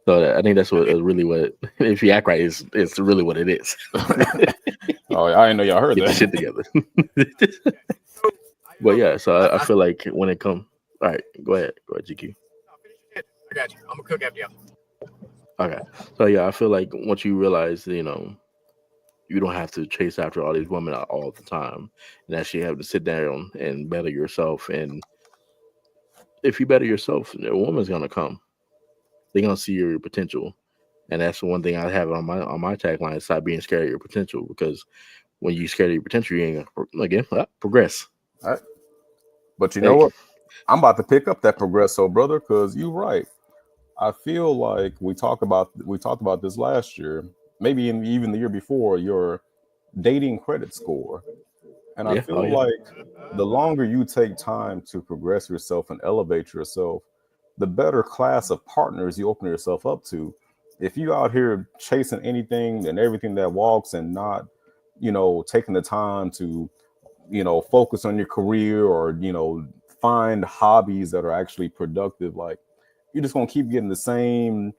So I think that's what if you act right, it's really what it is. Oh, I didn't know y'all heard get that. Shit together. But yeah, so I feel like when it comes, all right, go ahead, GQ. I got you. I'm gonna cook after y'all. Okay. So yeah, I feel like once you realize, you don't have to chase after all these women all the time, and actually have to sit down and better yourself. And if you better yourself, a woman's gonna come. They're gonna see your potential, and that's the one thing I have on my tagline: stop being scared of your potential. Because when you're scared of your potential, you ain't gonna progress. All right. But you know what? I'm about to pick up that progresso, brother, because you're right. I feel like we talked about this last year, maybe even the year before, your dating credit score. And I feel like the longer you take time to progress yourself and elevate yourself, the better class of partners you open yourself up to. If you out here chasing anything and everything that walks and not, taking the time to, focus on your career or, find hobbies that are actually productive, like, you're just gonna keep getting the same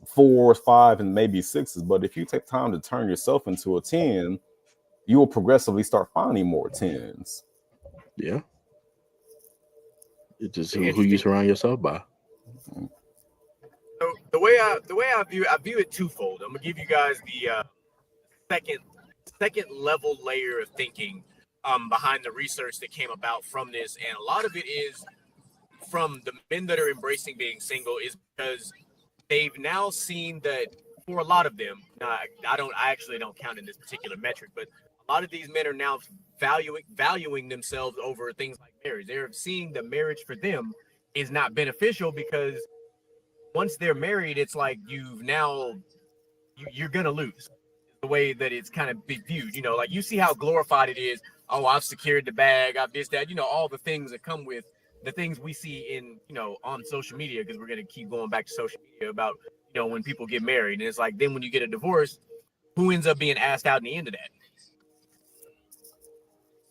4s, 5, and maybe 6s. But if you take time to turn yourself into a 10, you will progressively start finding more 10s. Yeah. It's just who you surround yourself by. So the way I view it twofold. I'm gonna give you guys the second level layer of thinking behind the research that came about from this, and a lot of it is from the men that are embracing being single, is because they've now seen that for a lot of them, I actually don't count in this particular metric, but a lot of these men are now valuing themselves over things like marriage. They're seeing that marriage for them is not beneficial, because once they're married, it's like you're gonna lose the way that it's kind of viewed. Like you see how glorified it is. Oh, I've secured the bag. I've this, that. All the things that come with the things we see in, on social media, because we're going to keep going back to social media about, when people get married. And it's like, then when you get a divorce, who ends up being asked out in the end of that?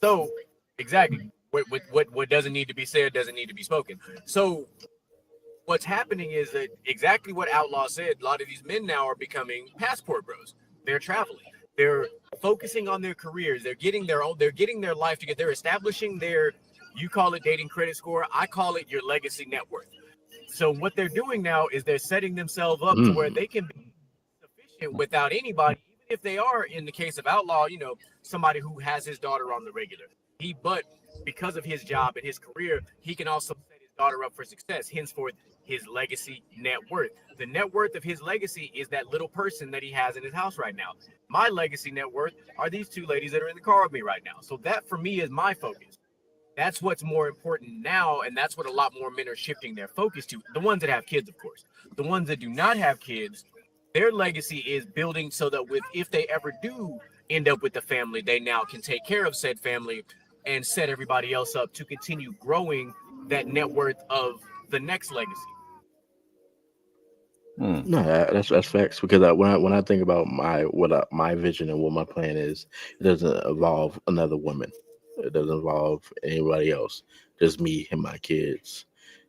So exactly what doesn't need to be said doesn't need to be spoken. So what's happening is that exactly what Outlaw said. A lot of these men now are becoming passport bros. They're traveling. They're focusing on their careers. They're getting their life together. They're establishing their, you call it dating credit score, I call it your legacy net worth. So what they're doing now is they're setting themselves up to where they can be sufficient without anybody, even if they are, in the case of Outlaw, somebody who has his daughter on the regular. But because of his job and his career, he can also set his daughter up for success. Henceforth, his legacy net worth. The net worth of his legacy is that little person that he has in his house right now. My legacy net worth are these two ladies that are in the car with me right now. So that for me is my focus. That's what's more important now, and that's what a lot more men are shifting their focus to. The ones that have kids, of course. The ones that do not have kids their legacy is building so that if they ever do end up with the family, they now can take care of said family and set everybody else up to continue growing that net worth of the next legacy. No, that's facts. Because when I think about my vision and what my plan is, it doesn't involve another woman. It doesn't involve anybody else. Just me and my kids.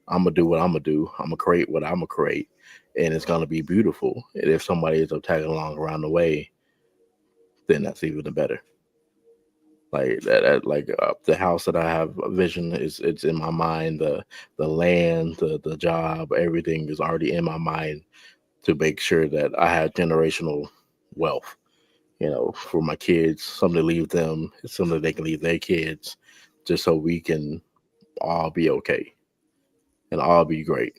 I'm gonna do what I'm gonna do. I'm gonna create what I'm gonna create, and it's gonna be beautiful. And if somebody is tagging along around the way, then that's even better. Like that like the house that I have a vision it's in my mind. The land, the job, everything is already in my mind to make sure that I have generational wealth, for my kids, something to leave them, something they can leave their kids, just so we can all be okay and all be great.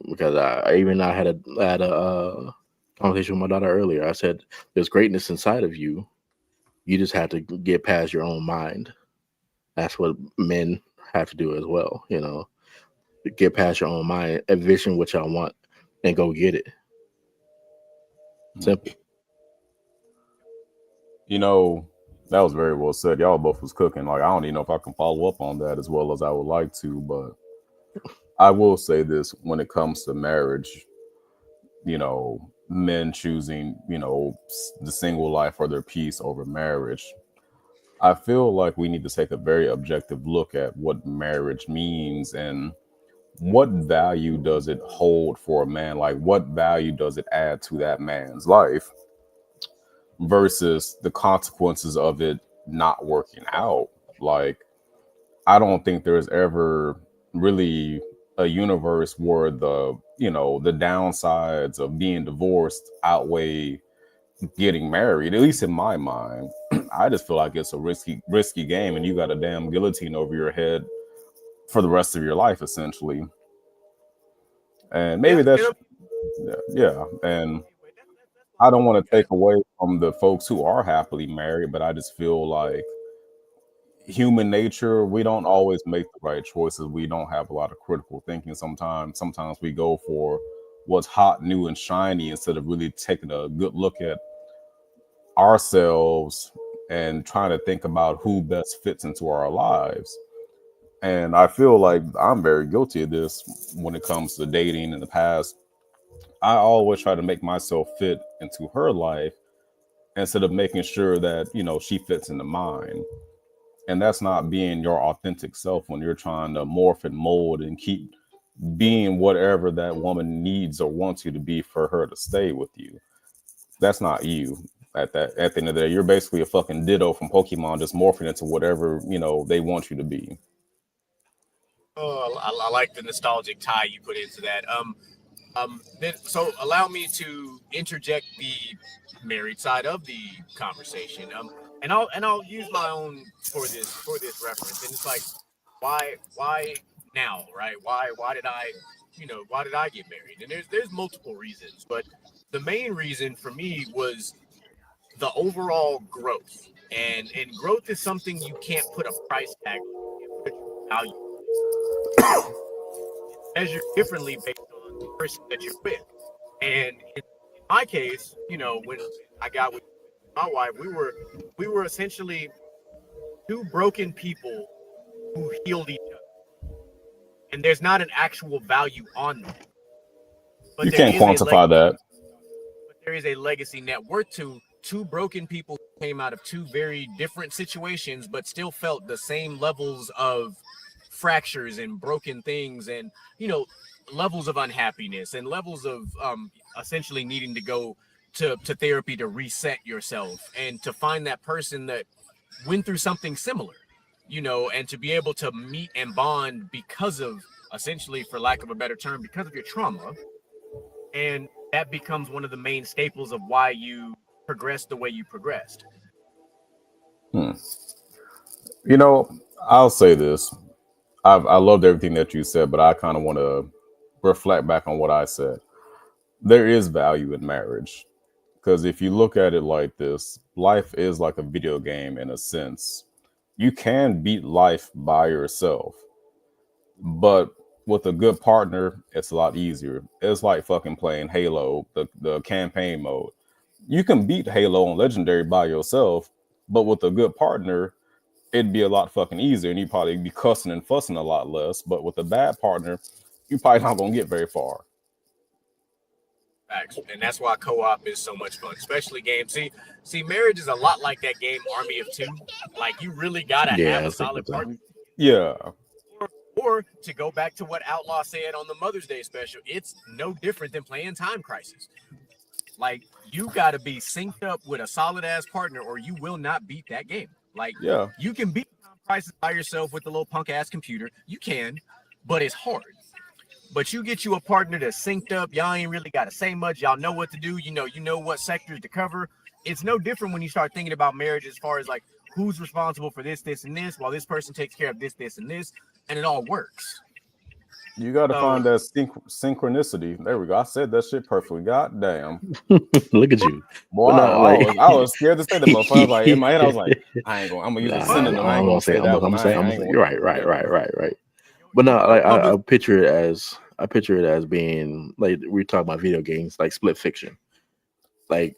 Because I had a conversation with my daughter earlier. I said, there's greatness inside of you. You just have to get past your own mind. That's what men have to do as well, get past your own mind, envision what y'all want, and go get it. Simple. That was very well said. Y'all both was cooking. Like, I don't even know if I can follow up on that as well as I would like to, but I will say this: when it comes to marriage, men choosing, the single life or their peace over marriage, I feel like we need to take a very objective look at what marriage means and what value does it hold for a man? Like, what value does it add to that man's life versus the consequences of it not working out? Like, I don't think there's ever really a universe where the downsides of being divorced outweigh getting married, at least in my mind. I just feel like it's a risky game, and you got a damn guillotine over your head for the rest of your life, essentially. And maybe yeah. And I don't want to take away from the folks who are happily married, but I just feel like human nature, we don't always make the right choices. We don't have a lot of critical thinking sometimes. Sometimes we go for what's hot, new, and shiny instead of really taking a good look at ourselves and trying to think about who best fits into our lives. And I feel like I'm very guilty of this when it comes to dating in the past. I always try to make myself fit into her life instead of making sure that, she fits into mine. And that's not being your authentic self when you're trying to morph and mold and keep being whatever that woman needs or wants you to be for her to stay with you. That's not you. At the end of the day, you're basically a fucking Ditto from Pokemon, just morphing into whatever, they want you to be. Oh, I like the nostalgic tie you put into that. So allow me to interject the married side of the conversation. And I'll use my own for this reference. And it's like, why now, right? Why did I get married? And there's multiple reasons, but the main reason for me was the overall growth. And growth is something you can't put a price tag on, value. Measure differently based on the person that you're with. And in my case, when I got with my wife, we were essentially two broken people who healed each other. And there's not an actual value on that. But you can't quantify that. But there is a legacy net worth to two broken people who came out of two very different situations, but still felt the same levels of fractures and broken things and levels of unhappiness and levels of essentially needing to go to therapy to reset yourself and to find that person that went through something similar, and to be able to meet and bond because of, essentially, for lack of a better term, because of your trauma. And that becomes one of the main staples of why you progressed the way you progressed. I'll say this. I loved everything that you said, but I kind of want to reflect back on what I said. There is value in marriage, because if you look at it like this, life is like a video game in a sense. You can beat life by yourself, but with a good partner, it's a lot easier. It's like fucking playing Halo, the campaign mode. You can beat Halo on Legendary by yourself, but with a good partner, it'd be a lot fucking easier, and you'd probably be cussing and fussing a lot less. But with a bad partner, you probably not gonna get very far. Facts. And that's why co-op is so much fun, especially games. See, marriage is a lot like that game Army of Two. Like, you really gotta have a solid partner. Yeah. Or to go back to what Outlaw said on the Mother's Day special, it's no different than playing Time Crisis. Like, you gotta be synced up with a solid ass partner, or you will not beat that game. Like, Yeah. you can beat Time Crisis by yourself with the little punk ass computer. You can, but it's hard. But you get you a partner that's synced up. Y'all ain't really got to say much. Y'all know what to do. You know what sectors to cover. It's no different when you start thinking about marriage as far as like who's responsible for this, this, and this, while this person takes care of this, this, and this, and it all works. You got to find that synchronicity. There we go. I said that shit perfectly. God damn. Look at you. Boy, No, I was scared to say the motherfucker. I was like, in my head, I was like, I'm going to use a synonym. I ain't going to say that one. Right. But no, like I picture it as being like we talk about video games, like split fiction. Like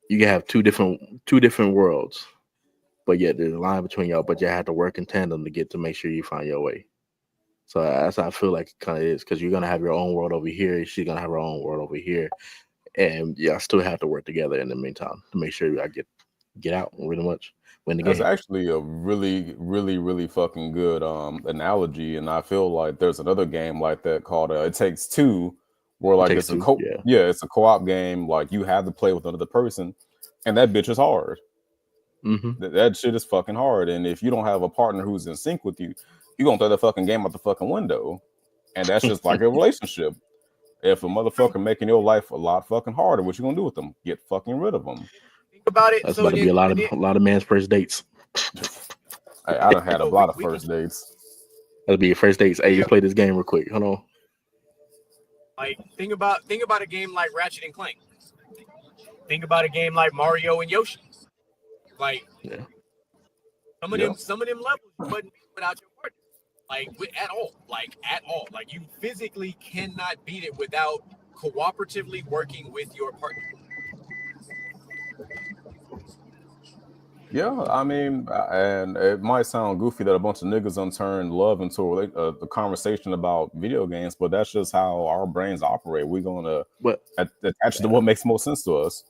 you can have two different worlds, but yet there's a line between y'all. But you have to work in tandem to make sure you find your way. So that's how I feel like it kind of is, because you're gonna have your own world over here, she's gonna have her own world over here, and I still have to work together in the meantime to make sure I get out really much. That's actually a really, really, really fucking good analogy, and I feel like there's another game like that called It Takes Two, where like it's a co-op game. Like you have to play with another person, and that bitch is hard. Mm-hmm. That shit is fucking hard, and if you don't have a partner who's in sync with you, you're gonna throw the fucking game out the fucking window, and that's just like a relationship. If a motherfucker making your life a lot fucking harder, what you gonna do with them? Get fucking rid of them. About it. That's about to be a lot of man's first dates. I done had a lot of first dates. That'll be your first dates. Hey, you play this game real quick. Hold on. Like think about a game like Ratchet and Clank. Think about a game like Mario and Yoshi. Like some of them levels you couldn't beat without your partner. At all. Like you physically cannot beat it without cooperatively working with your partner. Yeah, I mean, and it might sound goofy that a bunch of niggas turned love into a conversation about video games, but that's just how our brains operate. We're gonna attach to what makes most sense to us.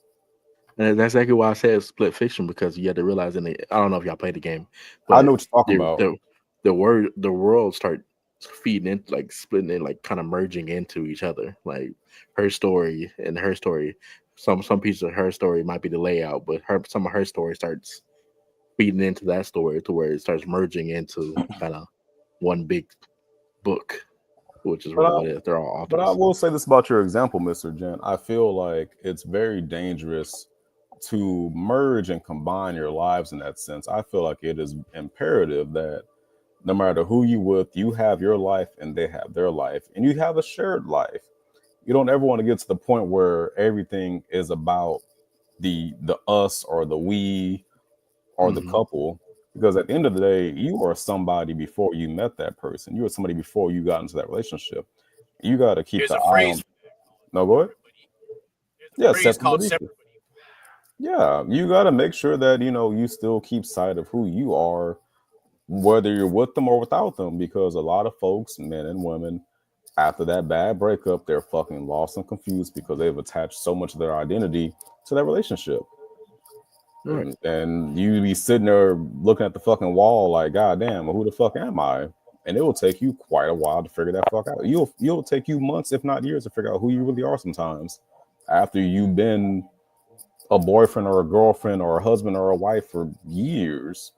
And that's exactly why I said split fiction, because you have to realize I don't know if y'all played the game, but I know what you're talking about. The world start feeding in, like splitting in, like kind of merging into each other. Like her story and her story. Some piece of her story might be the layout, but some of her story starts feeding into that story to where it starts merging into kind of one big book, which is what it is. They're all authors. But I will say this about your example, Mr. Gent. I feel like it's very dangerous to merge and combine your lives in that sense. I feel like it is imperative that no matter who you with, you have your life and they have their life, and you have a shared life. You don't ever want to get to the point where everything is about the us or the we or the couple, because at the end of the day, you are somebody before you met that person. You were somebody before you got into that relationship. You got to keep the eye on. No, go ahead. Yeah, you got to make sure that you still keep sight of who you are, whether you're with them or without them, because a lot of folks, men and women, after that bad breakup, they're fucking lost and confused because they've attached so much of their identity to that relationship. Right. And you be sitting there looking at the fucking wall like, God damn, who the fuck am I? And it will take you quite a while to figure that fuck out. You'll take you months, if not years, to figure out who you really are sometimes, after you've been a boyfriend or a girlfriend or a husband or a wife for years.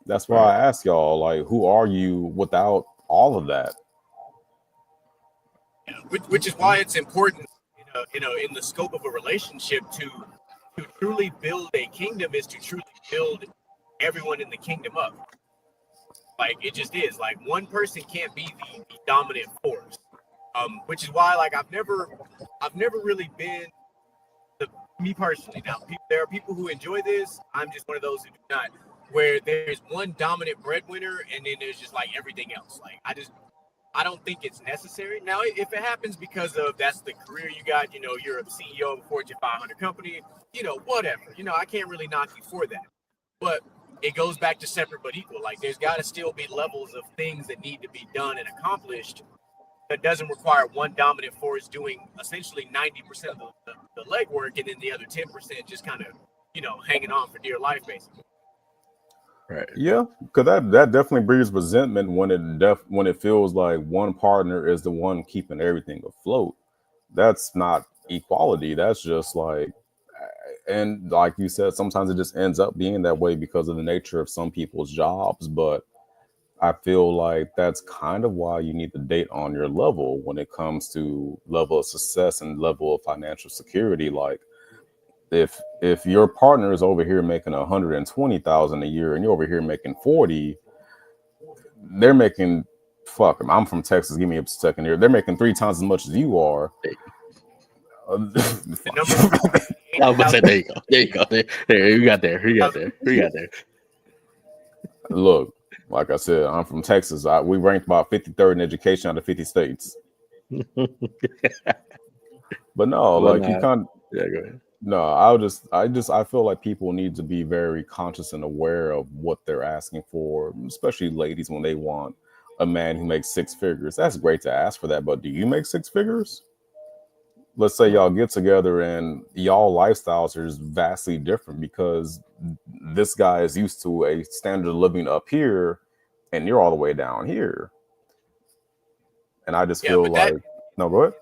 That's why I ask y'all, like, who are you without all of that? Which is why it's important, in the scope of a relationship to truly build a kingdom is to truly build everyone in the kingdom up. Like it just is. Like one person can't be the dominant force. Which is why, like, I've never really been me personally. Now, there are people who enjoy this. I'm just one of those who do not. Where there's one dominant breadwinner, and then there's just like everything else. Like I don't think it's necessary. Now, if it happens because of that's the career you got, you're a CEO of a Fortune 500 company, whatever. I can't really knock you for that. But it goes back to separate but equal. Like, there's got to still be levels of things that need to be done and accomplished that doesn't require one dominant force doing essentially 90% of the legwork, and then the other 10% just kind of, hanging on for dear life, basically. Right. Yeah, because that definitely breeds resentment when it feels like one partner is the one keeping everything afloat. That's not equality. That's just like, and like you said, sometimes it just ends up being that way because of the nature of some people's jobs. But I feel like that's kind of why you need to date on your level when it comes to level of success and level of financial security. Like, if your partner is over here making 120,000 a year and you're over here making 40, they're making I'm from Texas. Give me a second here. They're making 3 times as much as you are. The number I was about to say, there you go. There you got there. Look, like I said, I'm from Texas. We ranked about 53rd in education out of 50 states. But no, Well, like you can't. Yeah, go ahead. No, I feel like people need to be very conscious and aware of what they're asking for, especially ladies when they want a man who makes 6 figures. That's great to ask for that, but do you make 6 figures? Let's say y'all get together and y'all lifestyles are vastly different because this guy is used to a standard of living up here and you're all the way down here. And I just feel like, no, go ahead.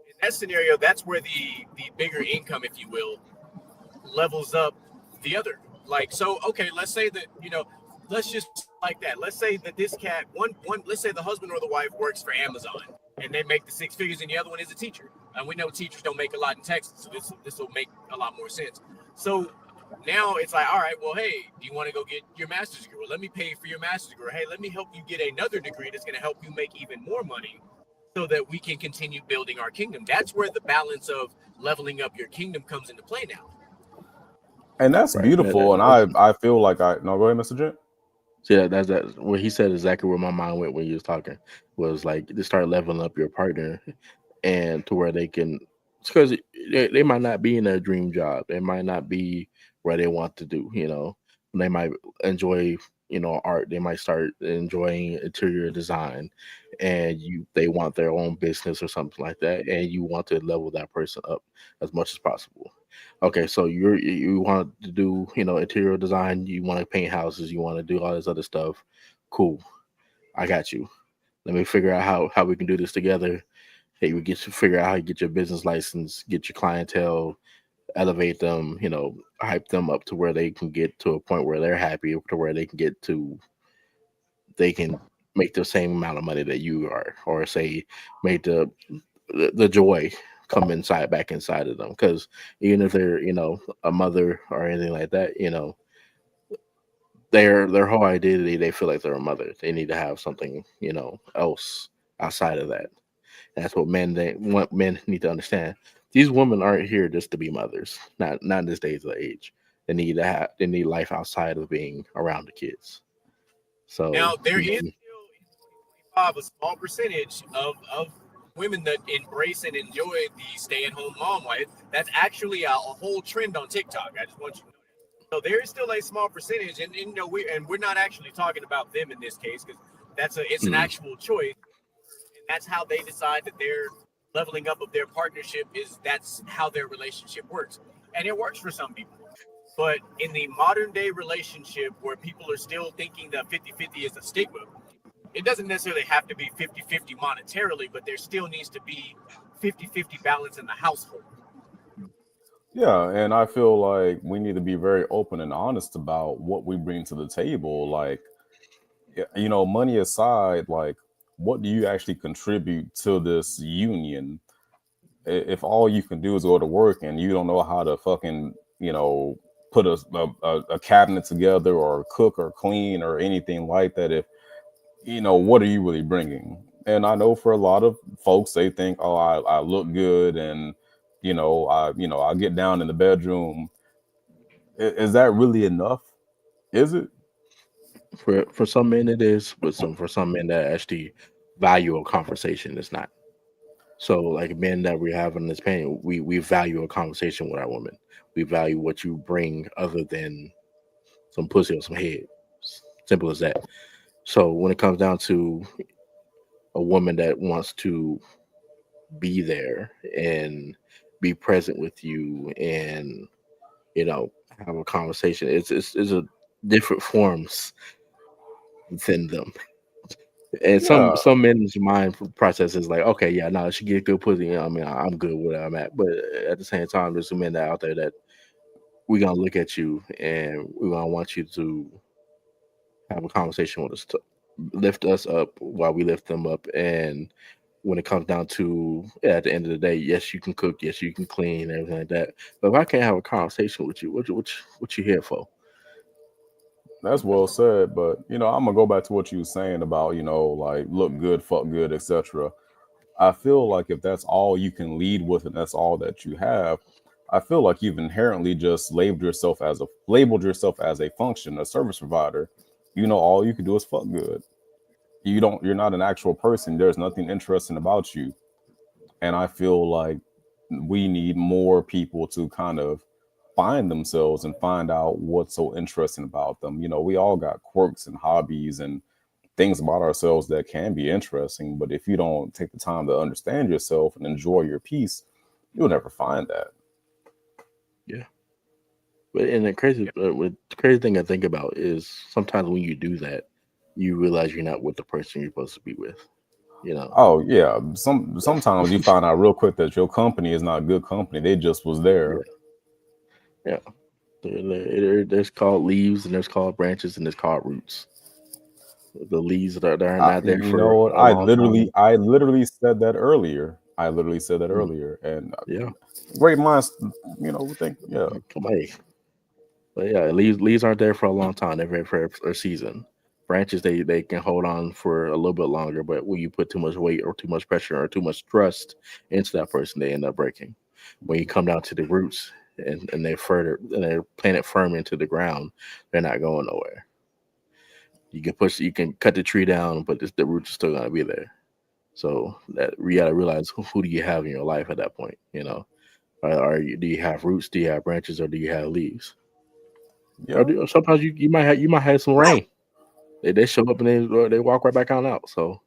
In that scenario, that's where the bigger income, if you will, levels up the other. Like, so, okay, let's say that, let's just like that. Let's say that this cat, let's say the husband or the wife works for Amazon and they make the 6 figures and the other one is a teacher. And we know teachers don't make a lot in Texas, so this will make a lot more sense. So now it's like, all right, well, hey, do you want to go get your master's degree? Well, let me pay for your master's degree. Hey, let me help you get another degree that's going to help you make even more money so that we can continue building our kingdom. That's where the balance of leveling up your kingdom comes into play now. And that's beautiful. And I feel like no, go ahead, Mr. Gent. See, that's what he said exactly where my mind went when you was talking, was like to start leveling up your partner and to where they can, because they might not be in their dream job. They might not be where they want to do, they might enjoy, art. They might start enjoying interior design and they want their own business or something like that. And you want to level that person up as much as possible. Okay, so you want to do, interior design, you want to paint houses, you want to do all this other stuff. Cool. I got you. Let me figure out how we can do this together. Hey, we get to figure out how you get your business license, get your clientele, elevate them, hype them up to where they can get to a point where they're happy, to where they can make the same amount of money that you are, or say make the joy come back inside of them. Because even if they're, a mother or anything like that, their whole identity, they feel like they're a mother. They need to have something, else outside of that. And that's what men need to understand. These women aren't here just to be mothers, not in this day of age. They need life outside of being around the kids. So now there is still a small percentage of women that embrace and enjoy the stay-at-home mom life. That's actually a whole trend on TikTok. I just want you to know. So there is still a small percentage, and we're not actually talking about them in this case, because it's an actual choice. And that's how they decide that they're leveling up of their partnership, that's how their relationship works. And it works for some people. But in the modern day relationship where people are still thinking that 50-50 is a stigma, it doesn't necessarily have to be 50-50 monetarily, but there still needs to be 50-50 balance in the household. Yeah, and I feel like we need to be very open and honest about what we bring to the table. Like, money aside, like, what do you actually contribute to this union? If all you can do is go to work and you don't know how to fucking, put a cabinet together or cook or clean or anything like that, what are you really bringing? And I know for a lot of folks, they think, oh, I look good and, I get down in the bedroom. Is that really enough? Is it? For some men it is, but for some men that actually value a conversation. It's not. So like men that we have in this panel, we value a conversation with our women. We value what you bring other than some pussy or some head. Simple as that. So when it comes down to a woman that wants to be there and be present with you and have a conversation, it's a different forms within them. And Yeah, some men's mind process is like, okay, yeah, no, she get good pussy. I mean, I'm good where I'm at. But at the same time, there's some men that out there that we're gonna look at you and we're gonna want you to have a conversation with us, to lift us up while we lift them up. And when it comes down to at the end of the day, yes, you can cook, yes, you can clean, everything like that. But if I can't have a conversation with you, what you here for? that's well said. But I'm gonna go back to what you were saying about like look good, fuck good, etc. I feel like if that's all you can lead with and that's all that you have, I feel like you've inherently just labeled yourself as a function, a service provider. All you can do is fuck good. You're not an actual person. There's nothing interesting about you. And I feel like we need more people to kind of find themselves and find out what's so interesting about them. We all got quirks and hobbies and things about ourselves that can be interesting, but if you don't take the time to understand yourself and enjoy your peace, you'll never find that. Yeah. But and the crazy thing I think about is sometimes when you do that, you realize you're not with the person you're supposed to be with. Oh yeah, sometimes you find out real quick that your company is not good company. They just was there. Yeah. There's called leaves and there's called branches and there's called roots. The leaves that are not there You for know what? a long time. I literally said that earlier. And Yeah. great minds, think, yeah. Come on. But yeah, leaves aren't there for a long time. They're there for a season. Branches they can hold on for a little bit longer, but when you put too much weight or too much pressure or too much trust into that person, they end up breaking. When you come down to the roots and they're planted firm into the ground, they're not going nowhere. You can cut the tree down, but the roots are still gonna be there. So that you gotta realize who do you have in your life at that point, do you have roots, do you have branches, or do you have leaves? Yeah. Or sometimes you might have some rain. They show up and they walk right back on out. So,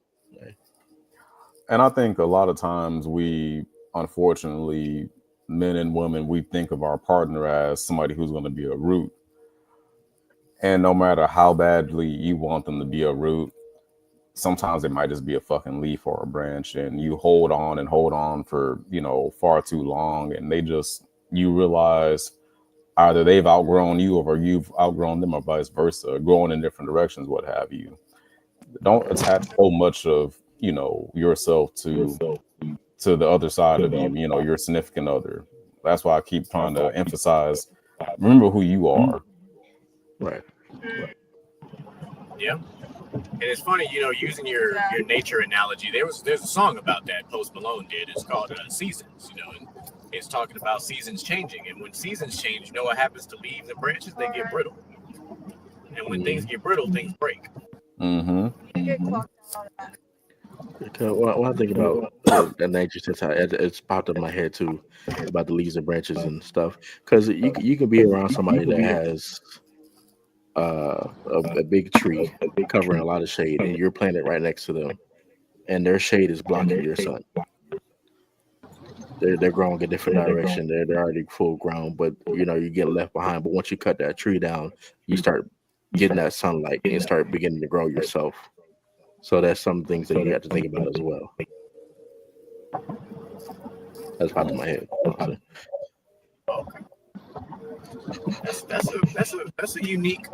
and I think a lot of times we, unfortunately, men and women, we think of our partner as somebody who's going to be a root. And no matter how badly you want them to be a root, sometimes it might just be a fucking leaf or a branch, and you hold on for far too long, and you realize either they've outgrown you or you've outgrown them, or vice versa, growing in different directions, what have you. Don't attach so much of yourself to the other side of you, your significant other. That's why I keep trying to emphasize, remember who you are. Right. Yeah. And it's funny, using your nature analogy, there's a song about that Post Malone did. It's called Seasons, and it's talking about seasons changing. And when seasons change, what happens to leaves and branches? They get brittle. And when things get brittle, things break. Mm-hmm. When I think about that nature, it's popped up in my head too about the leaves and branches and stuff. Because you can be around somebody that has a big tree covering a lot of shade, and you're planted right next to them, and their shade is blocking your sun. They're growing a different direction. They're already full grown, but you get left behind. But once you cut that tree down, you start getting that sunlight and start beginning to grow yourself. So that's some things that you have to think about as well. That's popped in my head. Okay. That's a unique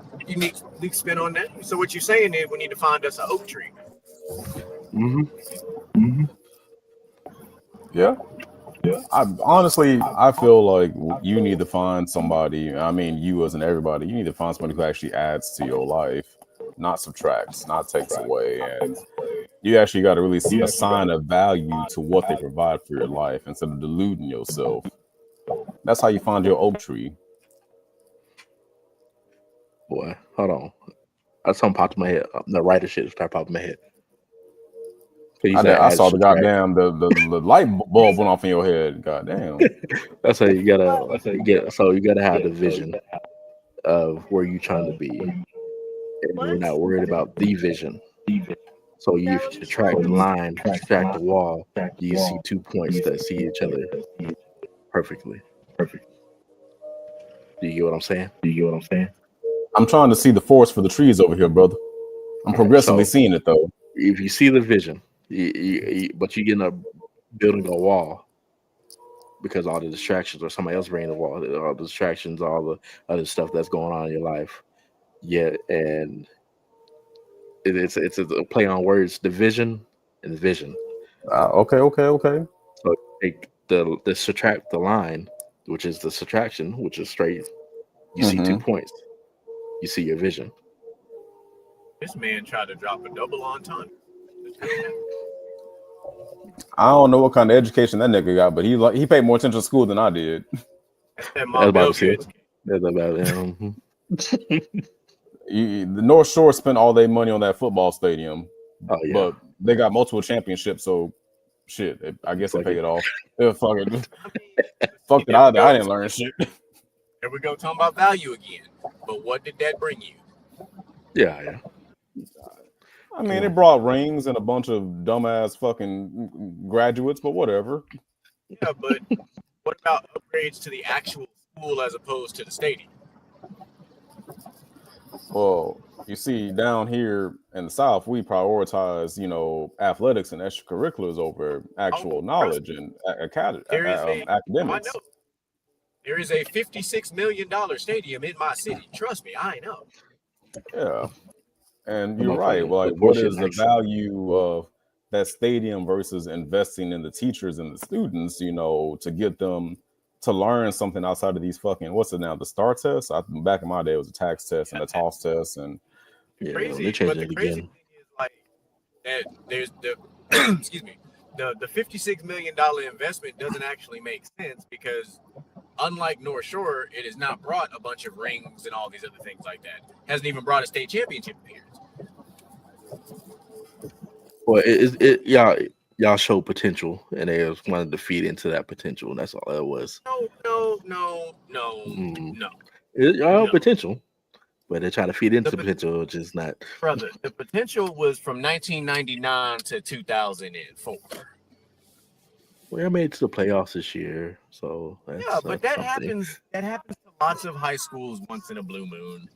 spin on that. So what you're saying is we need to find us an oak tree. Mm-hmm. Yeah. I feel like you need to find somebody. I mean, you as in everybody, you need to find somebody who actually adds to your life, not subtracts, not takes away. And you actually got to really assign a value to what they provide for your life instead of deluding yourself. That's how you find your oak tree. Boy, hold on. That's something popped in my head. The writer shit started popping in my head. 'Cause you I, said I add saw the subtract. goddamn the light bulb went off in your head. Goddamn. That's how you gotta get. So you gotta have the vision of where you're trying to be, and you're not worried about the vision. So you subtract the line, subtract the wall. You see 2 points that see each other perfectly. Do you get what I'm saying? I'm trying to see the forest for the trees over here, brother. I'm progressively So seeing it though. if you see the vision, but you end up building a wall because all the distractions or somebody else bringing the wall, all the distractions, all the other stuff that's going on in your life. Yeah, and it's a play on words, the vision and the vision. Okay. So take the subtract the line, which is the subtraction, which is straight. You see 2 points. You see your vision. This man tried to drop a double entendre. I don't know what kind of education that nigga got, but he paid more attention to school than I did. That That's Mom about Bill to say. That's about The North Shore spent all their money on that football stadium, Oh yeah. but they got multiple championships, so shit. I guess they Fuck paid it. it off. Yeah, fuck it. I mean, Fuck it. I didn't learn shit. There we go, talking about value again. But what did that bring you? Yeah. I mean, it brought rings and a bunch of dumbass fucking graduates, but whatever. Yeah, but what about upgrades to the actual school as opposed to the stadium? Well, you see, down here in the South, we prioritize, athletics and extracurriculars over actual knowledge and academics. I know. There is a $56 million stadium in my city. Trust me, I know. Yeah. And I'm you're not right. fucking Like, with what bullshit is the next. value of that stadium versus investing in the teachers and the students, to get them to learn something outside of these fucking, what's it now, the STAR test? Back in my day, it was a tax test and a TOS test. And Yeah, Crazy, they but changed the it crazy again. thing is like that there's the excuse me, the $56 million investment doesn't actually make sense because unlike North Shore, it has not brought a bunch of rings and all these other things like that. Hasn't even brought a state championship appearance. Well, y'all show potential, and they just wanted to feed into that potential, and that's all it was. No. Y'all No. potential, but they try to feed into the potential, just not. Brother, the potential was from 1999 to 2004. Well, I made it to the playoffs this year, so that's, Yeah, but that something. happens. That happens to lots of high schools once in a blue moon.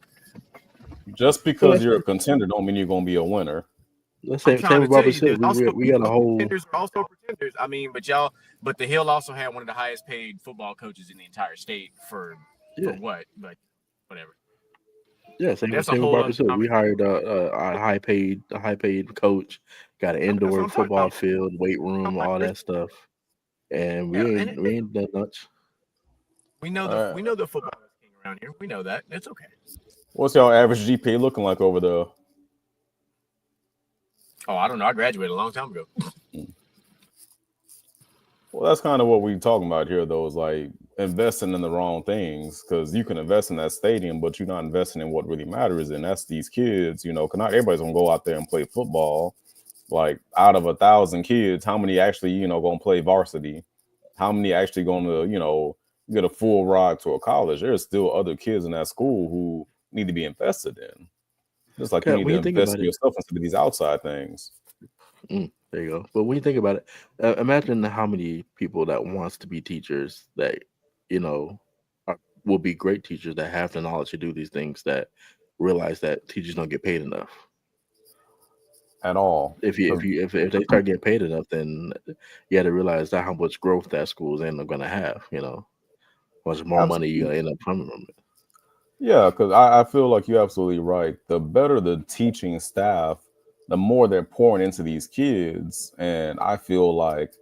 just because you're a contender don't mean you're going to be a winner. Let's I'm say trying to Barbara tell you, said, we got a whole. Contenders are also pretenders. I mean, but the Hill also had one of the highest paid football coaches in the entire state for what? But whatever. Yeah, same That's with a whole Barbara other said. We hired a high paid coach, got an indoor what I'm talking football about. field, weight room, all that stuff, and we ain't done much. We know the football is king around here. We know that. It's okay. What's y'all average GPA looking like over there? Oh, I don't know. I graduated a long time ago. Well, that's kind of what we're talking about here, though, is like investing in the wrong things, because you can invest in that stadium, but you're not investing in what really matters, and that's these kids, because not everybody's gonna go out there and play football. Like, out of 1,000 kids, how many actually, gonna play varsity? How many actually gonna, get a full ride to a college? There's still other kids in that school who need to be invested in. Just like you need to invest in yourself instead of these outside things. There you go. But when you think about it, imagine how many people that wants to be teachers that will be great teachers that have the knowledge to do these things, that realize that teachers don't get paid enough at all. If they start getting paid enough, then you got to realize that how much growth that schools end up going to have. Much more money you end up coming from it. Yeah, because I feel like you're absolutely right. The better the teaching staff, the more they're pouring into these kids. And I feel like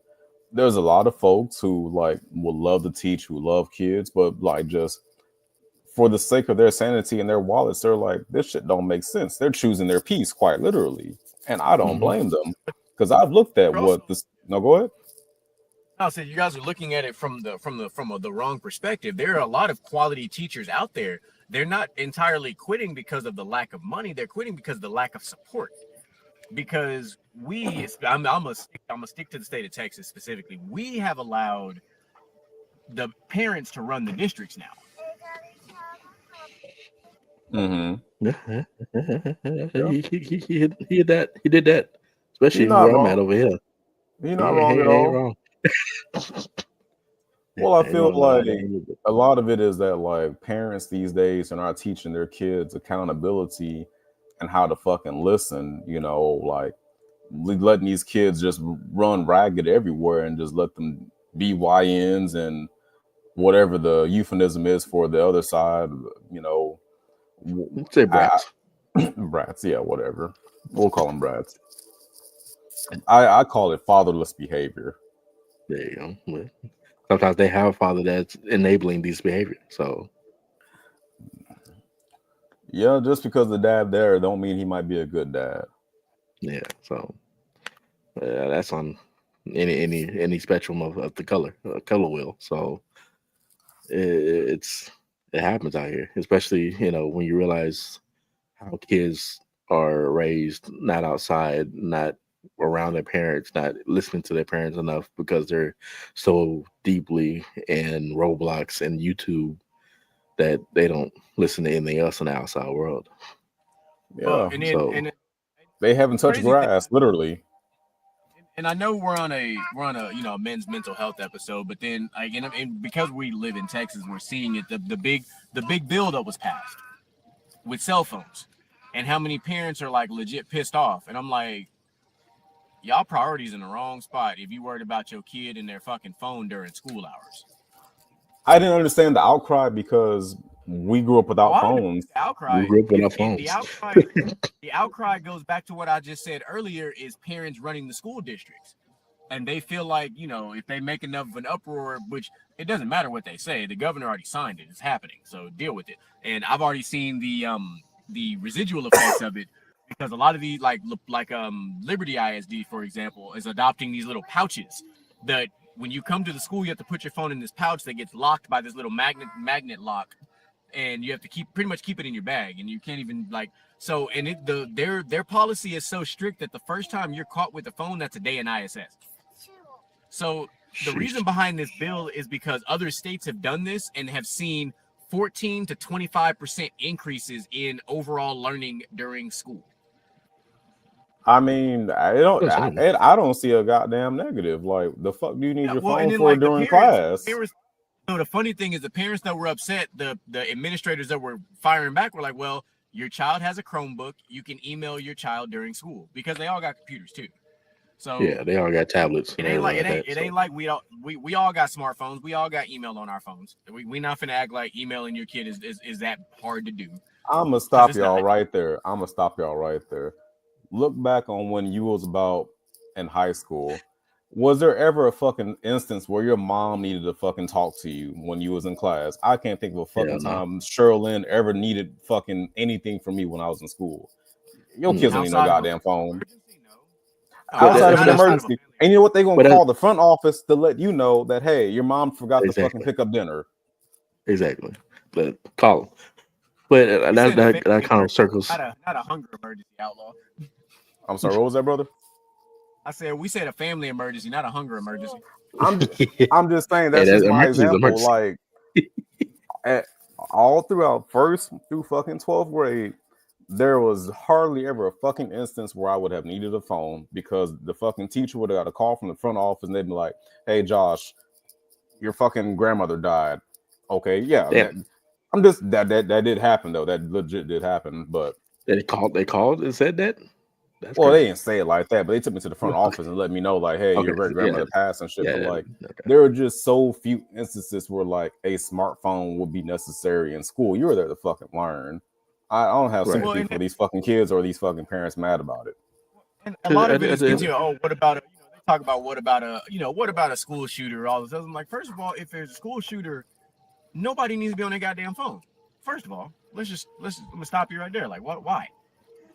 there's a lot of folks who would love to teach, who love kids, but just for the sake of their sanity and their wallets, they're like, this shit don't make sense. They're choosing their peace quite literally. And I don't blame them, because I've looked at what this. No, go ahead. I said you guys are looking at it from the wrong perspective. There are a lot of quality teachers out there. They're not entirely quitting because of the lack of money. They're quitting because of the lack of support. because I'm gonna stick to the state of Texas specifically. We have allowed the parents to run the districts now. Mm-hmm. He did that, especially You're not where I'm at wrong. over here. You're not wrong at Ain't all. wrong. Well, I Ain't feel wrong at like all. a lot of it is that like parents these days are not teaching their kids accountability and how to fucking listen, you know, like letting these kids just run ragged everywhere and just let them be YNs and whatever the euphemism is for the other side, you know, Say brats. brats, yeah, whatever. We'll call them brats. I call it fatherless behavior. There you go. But sometimes they have a father that's enabling these behaviors. So Yeah, just because the dad there don't mean he might be a good dad. yeah, so that's on any spectrum of the color wheel. So it happens out here, especially when you realize how kids are raised not outside, not around their parents, not listening to their parents enough because they're so deeply in Roblox and YouTube that they don't listen to anything else in the outside world. Yeah, And so they haven't touched crazy thing- grass, literally. and I know we're on a men's mental health episode, but then again, and because we live in Texas, we're seeing it. The big bill that was passed with cell phones, and how many parents are like legit pissed off, and I'm like, y'all priorities in the wrong spot if you worried about your kid and their fucking phone during school hours. I didn't understand the outcry because we grew up without phones. The outcry, We grew up without phones. The outcry goes back to what I just said earlier: is parents running the school districts, and they feel like if they make enough of an uproar, which it doesn't matter what they say, the governor already signed it; it's happening, so deal with it. And I've already seen the residual effects of it. Because a lot of these, like Liberty ISD, for example, is adopting these little pouches that when you come to the school, you have to put your phone in this pouch that gets locked by this little magnet lock, and you have to pretty much keep it in your bag, and you can't even their policy is so strict that the first time you're caught with a phone, that's a day in ISS. So the reason behind this bill is because other states have done this and have seen 14 to 25% increases in overall learning during school. I mean, I don't see a goddamn negative. Like, the fuck do you need your phone for during class? So the funny thing is, the parents that were upset, the administrators that were firing back were like, well, your child has a Chromebook. You can email your child during school, because they all got computers too. So yeah, they all got tablets. It ain't like we all got smartphones. We all got email on our phones. We not finna act like emailing your kid is that hard to do. I'm gonna stop y'all right there. Look back on when you was about in high school. Was there ever a fucking instance where your mom needed to fucking talk to you when you was in class? I can't think of a fucking time Sherilyn ever needed fucking anything from me when I was in school. Your kids don't need no goddamn phone. Outside of an emergency. And you know what? They're gonna call the front office to let you know that, hey, your mom forgot to fucking pick up dinner. Exactly. But call them. But that kind of circles. Not a hunger emergency, outlaw. I'm sorry, what was that, brother? I said we said a family emergency, not a hunger emergency. I'm just saying that's just my example. Like all throughout 1st through fucking 12th grade, there was hardly ever a fucking instance where I would have needed a phone, because the fucking teacher would have got a call from the front office and they'd be like, hey Josh, your fucking grandmother died. Okay, yeah. That did happen though. That legit did happen. But they called and said that. That's well, crazy. They didn't say it like that, but they took me to the front office and let me know, like, hey, your great grandmother passed and shit. But like, there were just so few instances where like a smartphone would be necessary in school. You were there to fucking learn. I don't have sympathy for these fucking kids or these fucking parents mad about it. And a lot of it is, what about they talk about what about a school shooter, all this. I'm like, first of all, if there's a school shooter, nobody needs to be on their goddamn phone. First of all, I'm gonna stop you right there. Like, what? Why?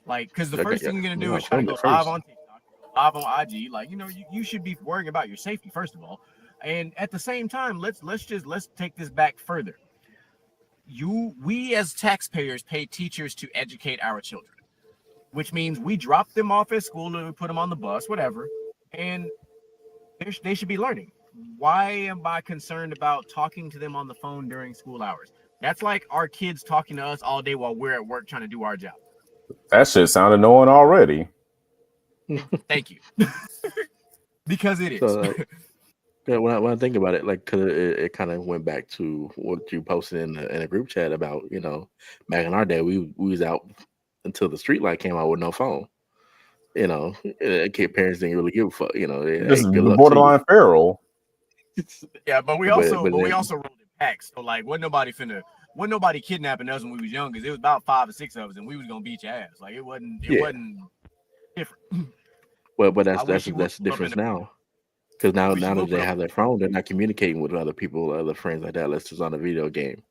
Like, because the first thing you're gonna do is try to go live on TikTok, live on IG. Like, you should be worrying about your safety first of all, and at the same time, let's take this back further. We as taxpayers pay teachers to educate our children. which means we drop them off at school and we put them on the bus, whatever, and they should be learning. Why am I concerned about talking to them on the phone during school hours? That's like our kids talking to us all day while we're at work trying to do our job. That shit sounded annoying already. Thank you. Because it is. So, yeah, when I think about it, like, cause it kind of went back to what you posted in a group chat about, you know, back in our day, we was out until the street light came out with no phone. You know, parents didn't really give a fuck. You know, This is good luck to borderline feral. Yeah, but we But- also but but we then- also rolled in packs. So like, wasn't nobody kidnapping us when we was young, because it was about 5 or 6 of us, and we was gonna beat your ass. Like it wasn't different. But I that's wish you the would've difference been- now. Because now wish you that would've they put have their phone, they're not communicating with other people, other friends like that, unless it's on a video game.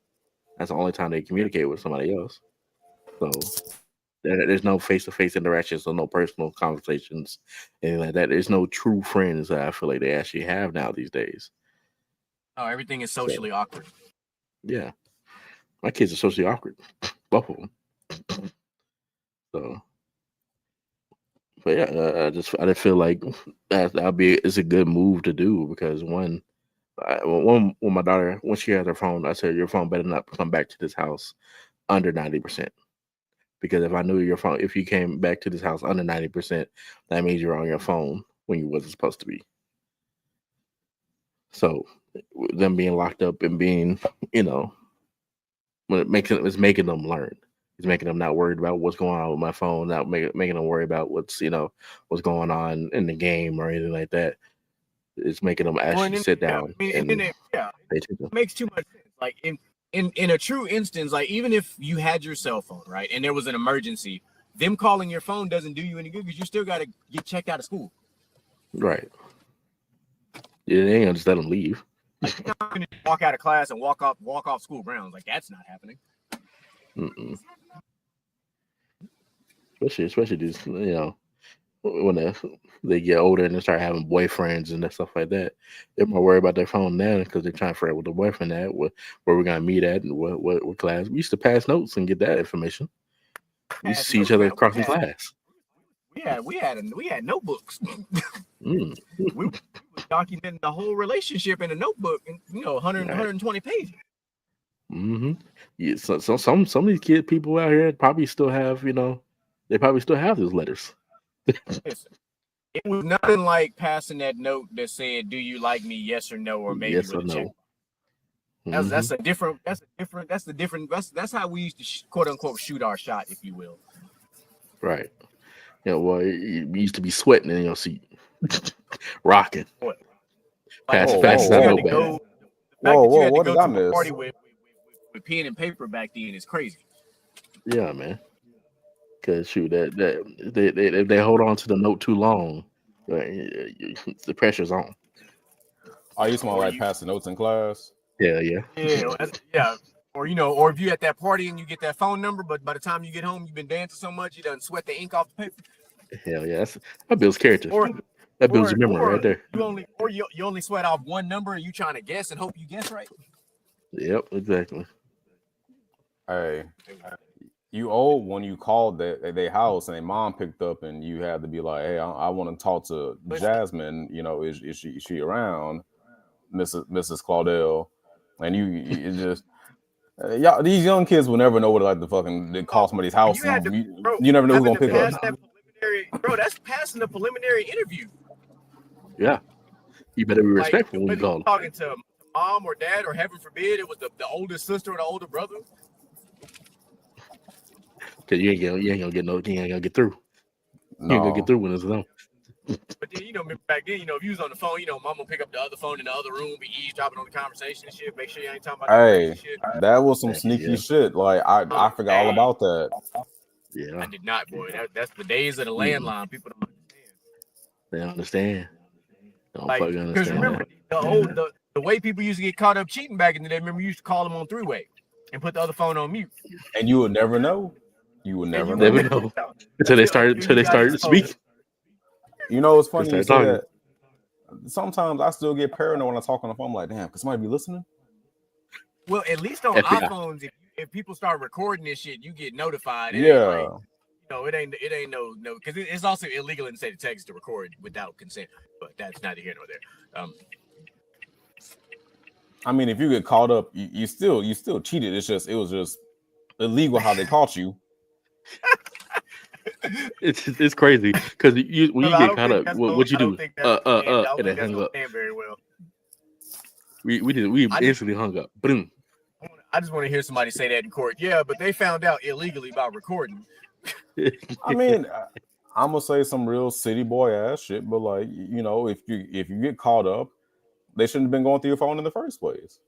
That's the only time they communicate with somebody else. So there's no face-to-face interactions, so no personal conversations, anything like that. There's no true friends that I feel like they actually have now these days. Oh, everything is socially awkward. Yeah, my kids are socially awkward, both of them. So, but yeah, I just feel like it's a good move to do, because when my daughter, when she has her phone, I said your phone better not come back to this house under 90%, because if I knew your phone, if you came back to this house under 90%, that means you're on your phone when you wasn't supposed to be. So them being locked up and being, you know, when it's making them learn. It's making them not worried about what's going on with my phone, not making them worry about what's going on in the game or anything like that. It's making them actually sit down and pay attention. It makes too much sense. Like in a true instance, like even if you had your cell phone, right, and there was an emergency, them calling your phone doesn't do you any good, because you still got to get checked out of school. Right. Yeah, they ain't gonna just let them leave. Like, you're not gonna walk out of class and walk off school grounds. Like that's not happening. Mm-mm. Especially these, you know, when they get older and they start having boyfriends and stuff like that, they're more worried about their phone now, because they're trying to figure out what the boyfriend at, where we're gonna meet at, and what class. We used to pass notes and get that information. We used to see each other across the class. We had notebooks. Mm. we was documenting the whole relationship in a notebook, and 120 pages. Mm-hmm. Yeah, so some of these people out here probably still have, you know, they probably still have those letters. Listen, it was nothing like passing that note that said, "Do you like me? Yes or no, or maybe Yes with or a check." no. That's the different. That's how we used to quote unquote shoot our shot, if you will. Right. Yeah, well, you used to be sweating in your seat, rocking. Like, Fast whoa, as whoa, I whoa. know the fact better. that you Whoa, had to what go did I to a miss? party with pen and paper back then is crazy. Yeah, man. Because shoot, if they hold on to the note too long, the pressure's on. I used to like passing notes in class. Yeah. Yeah. Or or if you at that party and you get that phone number, but by the time you get home, you've been dancing so much you done sweat the ink off the paper. Hell yeah, that builds character. Or That builds your memory right there. You only sweat off one number and you trying to guess and hope you guess right. Yep, exactly. Hey, you old when you called their house and their mom picked up, and you had to be like, "Hey, I want to talk to Jasmine. You know, is she around, Mrs. Claudel?" And you just y'all, these young kids will never know what they call somebody's house. You had to- You never know who's gonna pick pass up. that preliminary, bro. That's passing the preliminary interview. Yeah, you better be Like, respectful when you whether call you're them. talking to mom or dad, or heaven forbid, it was the older sister or the older brother. Because you ain't gonna get through. You ain't gonna get No. through when it's done. But then, back then, if you was on the phone, mom will pick up the other phone in the other room, be eavesdropping on the conversation and shit. Make sure you ain't talking about that Hey, crazy shit. that was some Yeah. sneaky shit. Like I forgot all about that. Yeah, I did not, boy. That's the days of the Mm. landline. People don't understand. they understand. They don't Like, fucking because understand remember, that. the way people used to get caught up cheating back in the day. Remember, you used to call them on three-way and put the other phone on mute. And you would never know. You would never you know. Never know. Until they started to speak. You know, it's funny you Just start say that. Sometimes I still get paranoid when I talk on the phone. I'm like, damn, could somebody be listening? Well, at least on FBI. iPhones, if people start recording this shit, you get notified. It Yeah. ain't like, No, it ain't no because it's also illegal in the state of Texas to record without consent. But that's neither here nor there. I mean, if you get caught up, you still cheated. It was just illegal how they caught you. It's crazy because when you get caught up, what you do? And then hang up. Very well. We instantly hung up. Boom. I just want to hear somebody say that in court. Yeah, but they found out illegally about recording. I mean, I'm gonna say some real city boy ass shit, but like, you know, if you get caught up, they shouldn't have been going through your phone in the first place.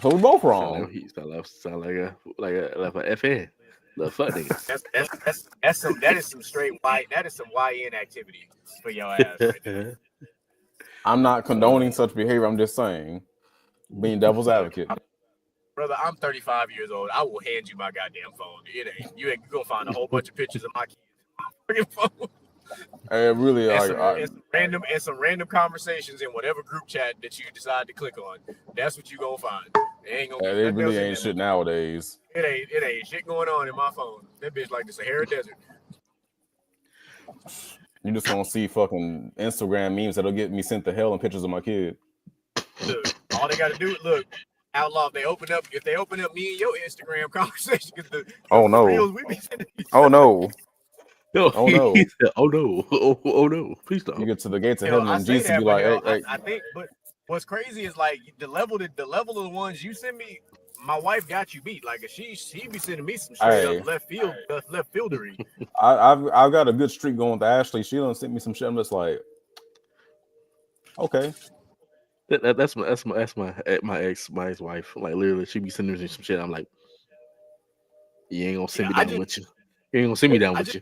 So we both wrong. He sound like a FN. The fuck nigga. That is some straight white. That is some YN activity for your ass. Right. I'm not condoning such behavior. I'm just saying, being devil's advocate. Brother, I'm 35 years old. I will hand you my goddamn phone. You ain't gonna find a whole bunch of pictures of my kids on my phone. Really, and some random conversations in whatever group chat that you decide to click on. That's what you gonna find. It really ain't shit nowadays. It ain't shit going on in my phone. That bitch like the Sahara Desert. You just gonna see fucking Instagram memes that'll get me sent to hell and pictures of my kid. Look, all they gotta do, look, Outlaw. If they open up me and your Instagram conversation, oh no, oh no. Oh no! Oh no! Oh no! Please don't. You get to the gates of heaven and Jesus be like, "Hey." I think, but what's crazy is like the level of the ones you send me. My wife got you beat. Like she be sending me some straight up left fieldery. I've got a good streak going with Ashley. She done sent me some shit. I'm just like, okay. That's my ex-wife. Like literally, she be sending me some shit. I'm like, you ain't gonna send me down with you. You ain't gonna send me down with you.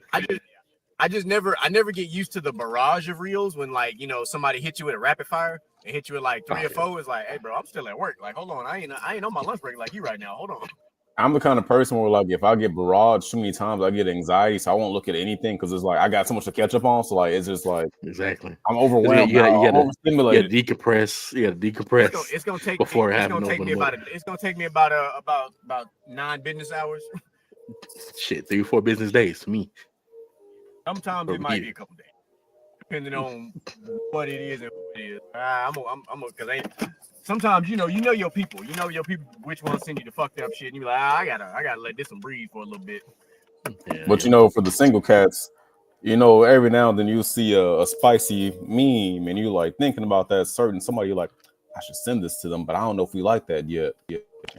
I never get used to the barrage of reels when like, you know, somebody hit you with a rapid fire and hit you with like 3 or 4. It's like, hey bro, I'm still at work. Like, hold on, I ain't on my lunch break like you right now. Hold on. I'm the kind of person where like if I get barraged too many times, I get anxiety, so I won't look at anything because it's like I got so much to catch up on. So like it's just like exactly. I'm overwhelmed. You gotta overstimulated. decompress. You gotta decompress. It's gonna take before it's gonna take me about 9 business hours. Shit, 3 or 4 business days for me. Sometimes it might be a couple days, depending on what it is and who it is. Because sometimes you know your people. You know your people which ones send you the fucked up shit, and you like, I gotta let this one breathe for a little bit. Yeah, but you know, for the single cats, you know, every now and then you see a spicy meme, and you like thinking about that certain somebody. You're like, I should send this to them, but I don't know if we like that yet.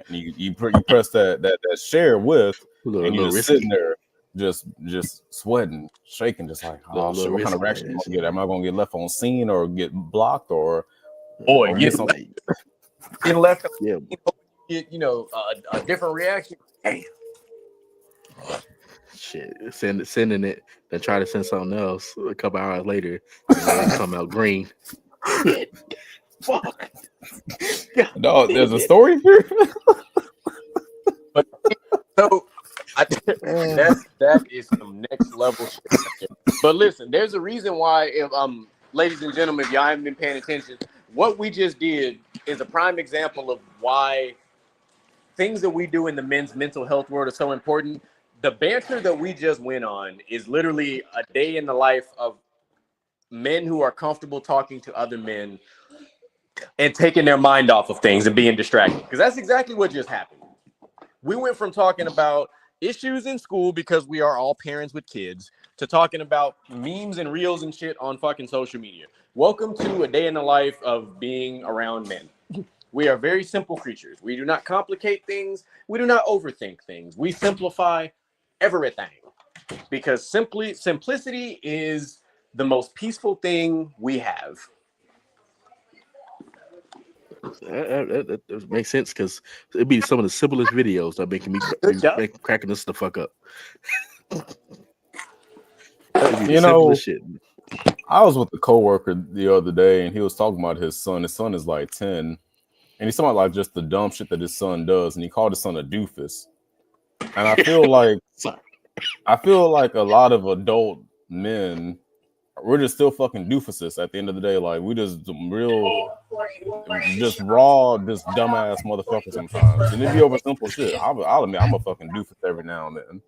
And you press that share with, and you're just sitting there, just sweating, shaking, just like, oh shit, what kind of reaction am I gonna get? Am I gonna get left on scene or get blocked or get something? Get left, yeah. Get a different reaction. Damn. Shit, sending it, then try to send something else a couple hours later, and it come out green. Fuck. No, there's a story here. But so that is some next level shit. But listen, there's a reason why, if ladies and gentlemen, if y'all haven't been paying attention, what we just did is a prime example of why things that we do in the men's mental health world are so important. The banter that we just went on is literally a day in the life of men who are comfortable talking to other men and taking their mind off of things and being distracted. Because that's exactly what just happened. We went from talking about issues in school because we are all parents with kids to talking about memes and reels and shit on fucking social media. Welcome to a day in the life of being around men. We are very simple creatures. We do not complicate things. We do not overthink things. We simplify everything because simplicity is the most peaceful thing we have. That makes sense because it'd be some of the simplest videos that making me cracking this the fuck up. You know, shit. I was with a coworker the other day and he was talking about his son. His son is like 10, and he's talking about like just the dumb shit that his son does, and he called his son a doofus. And I feel like a lot of adult men, we're just still fucking doofuses at the end of the day. Like we just real just raw, just dumbass motherfucker sometimes, and it be over simple shit. I'll admit I'm a fucking doofus every now and then.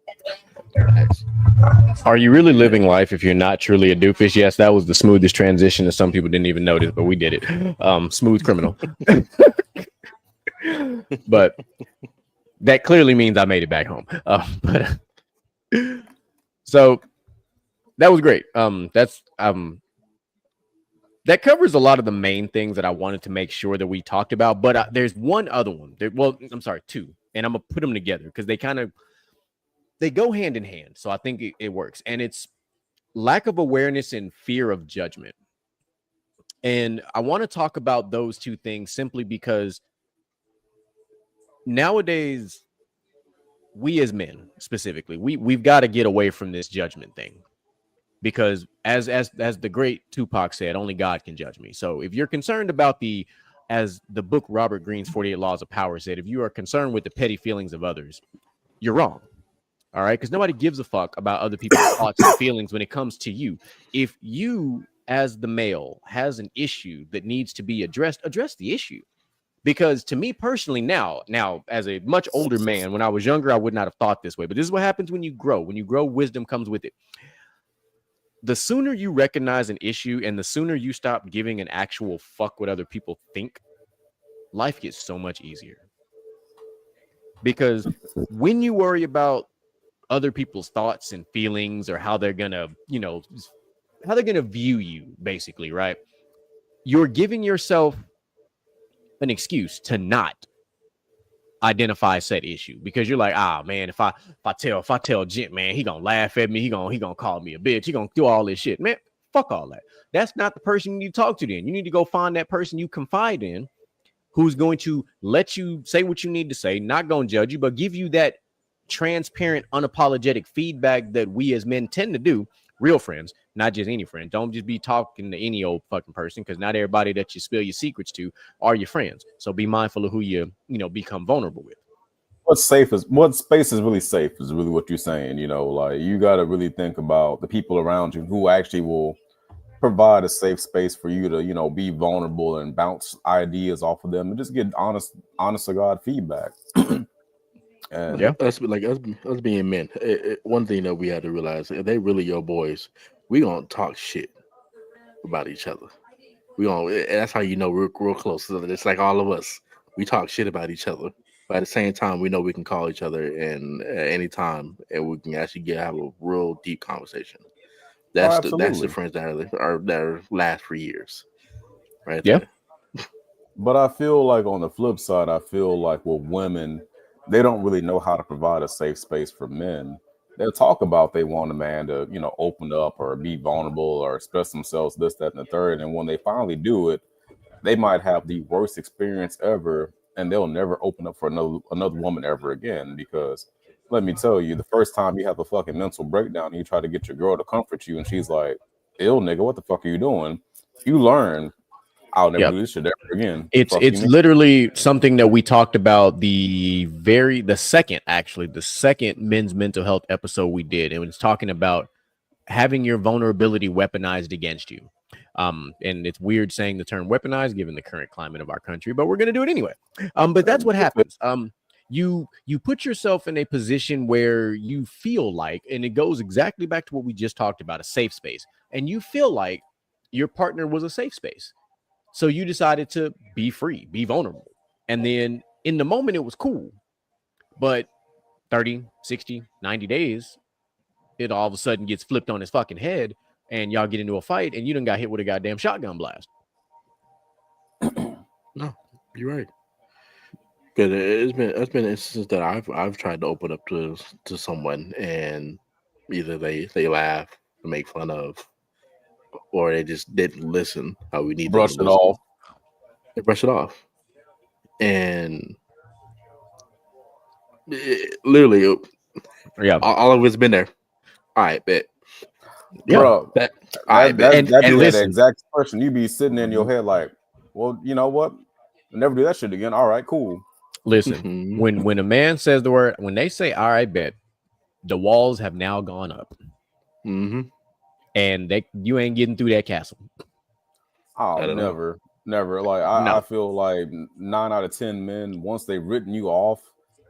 Are you really living life if you're not truly a doofus? Yes, that was the smoothest transition that some people didn't even notice, but we did it. Smooth criminal. But that clearly means I made it back home. So that was great. That covers a lot of the main things that I wanted to make sure that we talked about. But there's one other one. I'm sorry, two, and I'm gonna put them together because they go hand in hand. So I think it works, and it's lack of awareness and fear of judgment. And I want to talk about those two things simply because nowadays, we as men specifically, we've got to get away from this judgment thing. Because as the great Tupac said, only God can judge me. So if you're concerned about as the book Robert Greene's 48 Laws of Power said, if you are concerned with the petty feelings of others, you're wrong. All right. Because nobody gives a fuck about other people's thoughts and feelings when it comes to you. If you, as the male, has an issue that needs to be addressed, address the issue. Because to me personally, now, as a much older man, when I was younger, I would not have thought this way. But this is what happens when you grow. When you grow, wisdom comes with it. The sooner you recognize an issue and the sooner you stop giving an actual fuck what other people think, life gets so much easier. Because when you worry about other people's thoughts and feelings or how they're gonna, how they're gonna view you, basically, right? You're giving yourself an excuse to not identify said issue because you're like, man, if I tell Gent, man, he gonna laugh at me, he gonna call me a bitch, he gonna do all this shit, man. Fuck all that. That's not the person you need to talk to. Then you need to go find that person you confide in, who's going to let you say what you need to say, not gonna judge you, but give you that transparent, unapologetic feedback that we as men tend to do. Real friends, not just any friend. Don't just be talking to any old fucking person because not everybody that you spill your secrets to are your friends. So be mindful of who you become vulnerable with. What space is really safe is really what you're saying. Like you got to really think about the people around you who actually will provide a safe space for you to, be vulnerable and bounce ideas off of them and just get honest to God feedback. And yeah, us being men. One thing that we had to realize, if they really your boys, we gonna talk shit about each other. That's how we're real close. It's like all of us. We talk shit about each other, but at the same time, we know we can call each other and at any time, and we can actually have a real deep conversation. That's the friends that last for years, right? Yeah. There. But I feel like on the flip side, I feel like with women, they don't really know how to provide a safe space for men. They'll talk about they want a man to, open up or be vulnerable or express themselves, this, that, and the third. And when they finally do it, they might have the worst experience ever, and they'll never open up for another woman ever again. Because let me tell you, the first time you have a fucking mental breakdown and you try to get your girl to comfort you, and she's like, "Ill nigga, what the fuck are you doing?" You learn, I'll never do this shit ever again. It's literally something that we talked about the second men's mental health episode we did. It was talking about having your vulnerability weaponized against you. And it's weird saying the term weaponized given the current climate of our country, but we're going to do it anyway. But that's what happens. You put yourself in a position where you feel like, and it goes exactly back to what we just talked about, a safe space. And you feel like your partner was a safe space. So you decided to be free, be vulnerable. And then in the moment, it was cool. But 30, 60, 90 days, it all of a sudden gets flipped on his fucking head and y'all get into a fight and you done got hit with a goddamn shotgun blast. No, you're right. Because it's been instances that I've tried to open up to someone and either they laugh or make fun of, or they just didn't listen how we need to brush it off. They brush it off. And literally, all of it's been there. All right, bet. Yeah, bro, that the exact expression. You be sitting in your head like, well, you know what? I'll never do that shit again. All right, cool. Listen, when a man says the word, when they say, all right, bet, the walls have now gone up. Mm-hmm. And you ain't getting through that castle. Oh, never. Never. Like No. I feel like 9 out of 10 men, once they've written you off,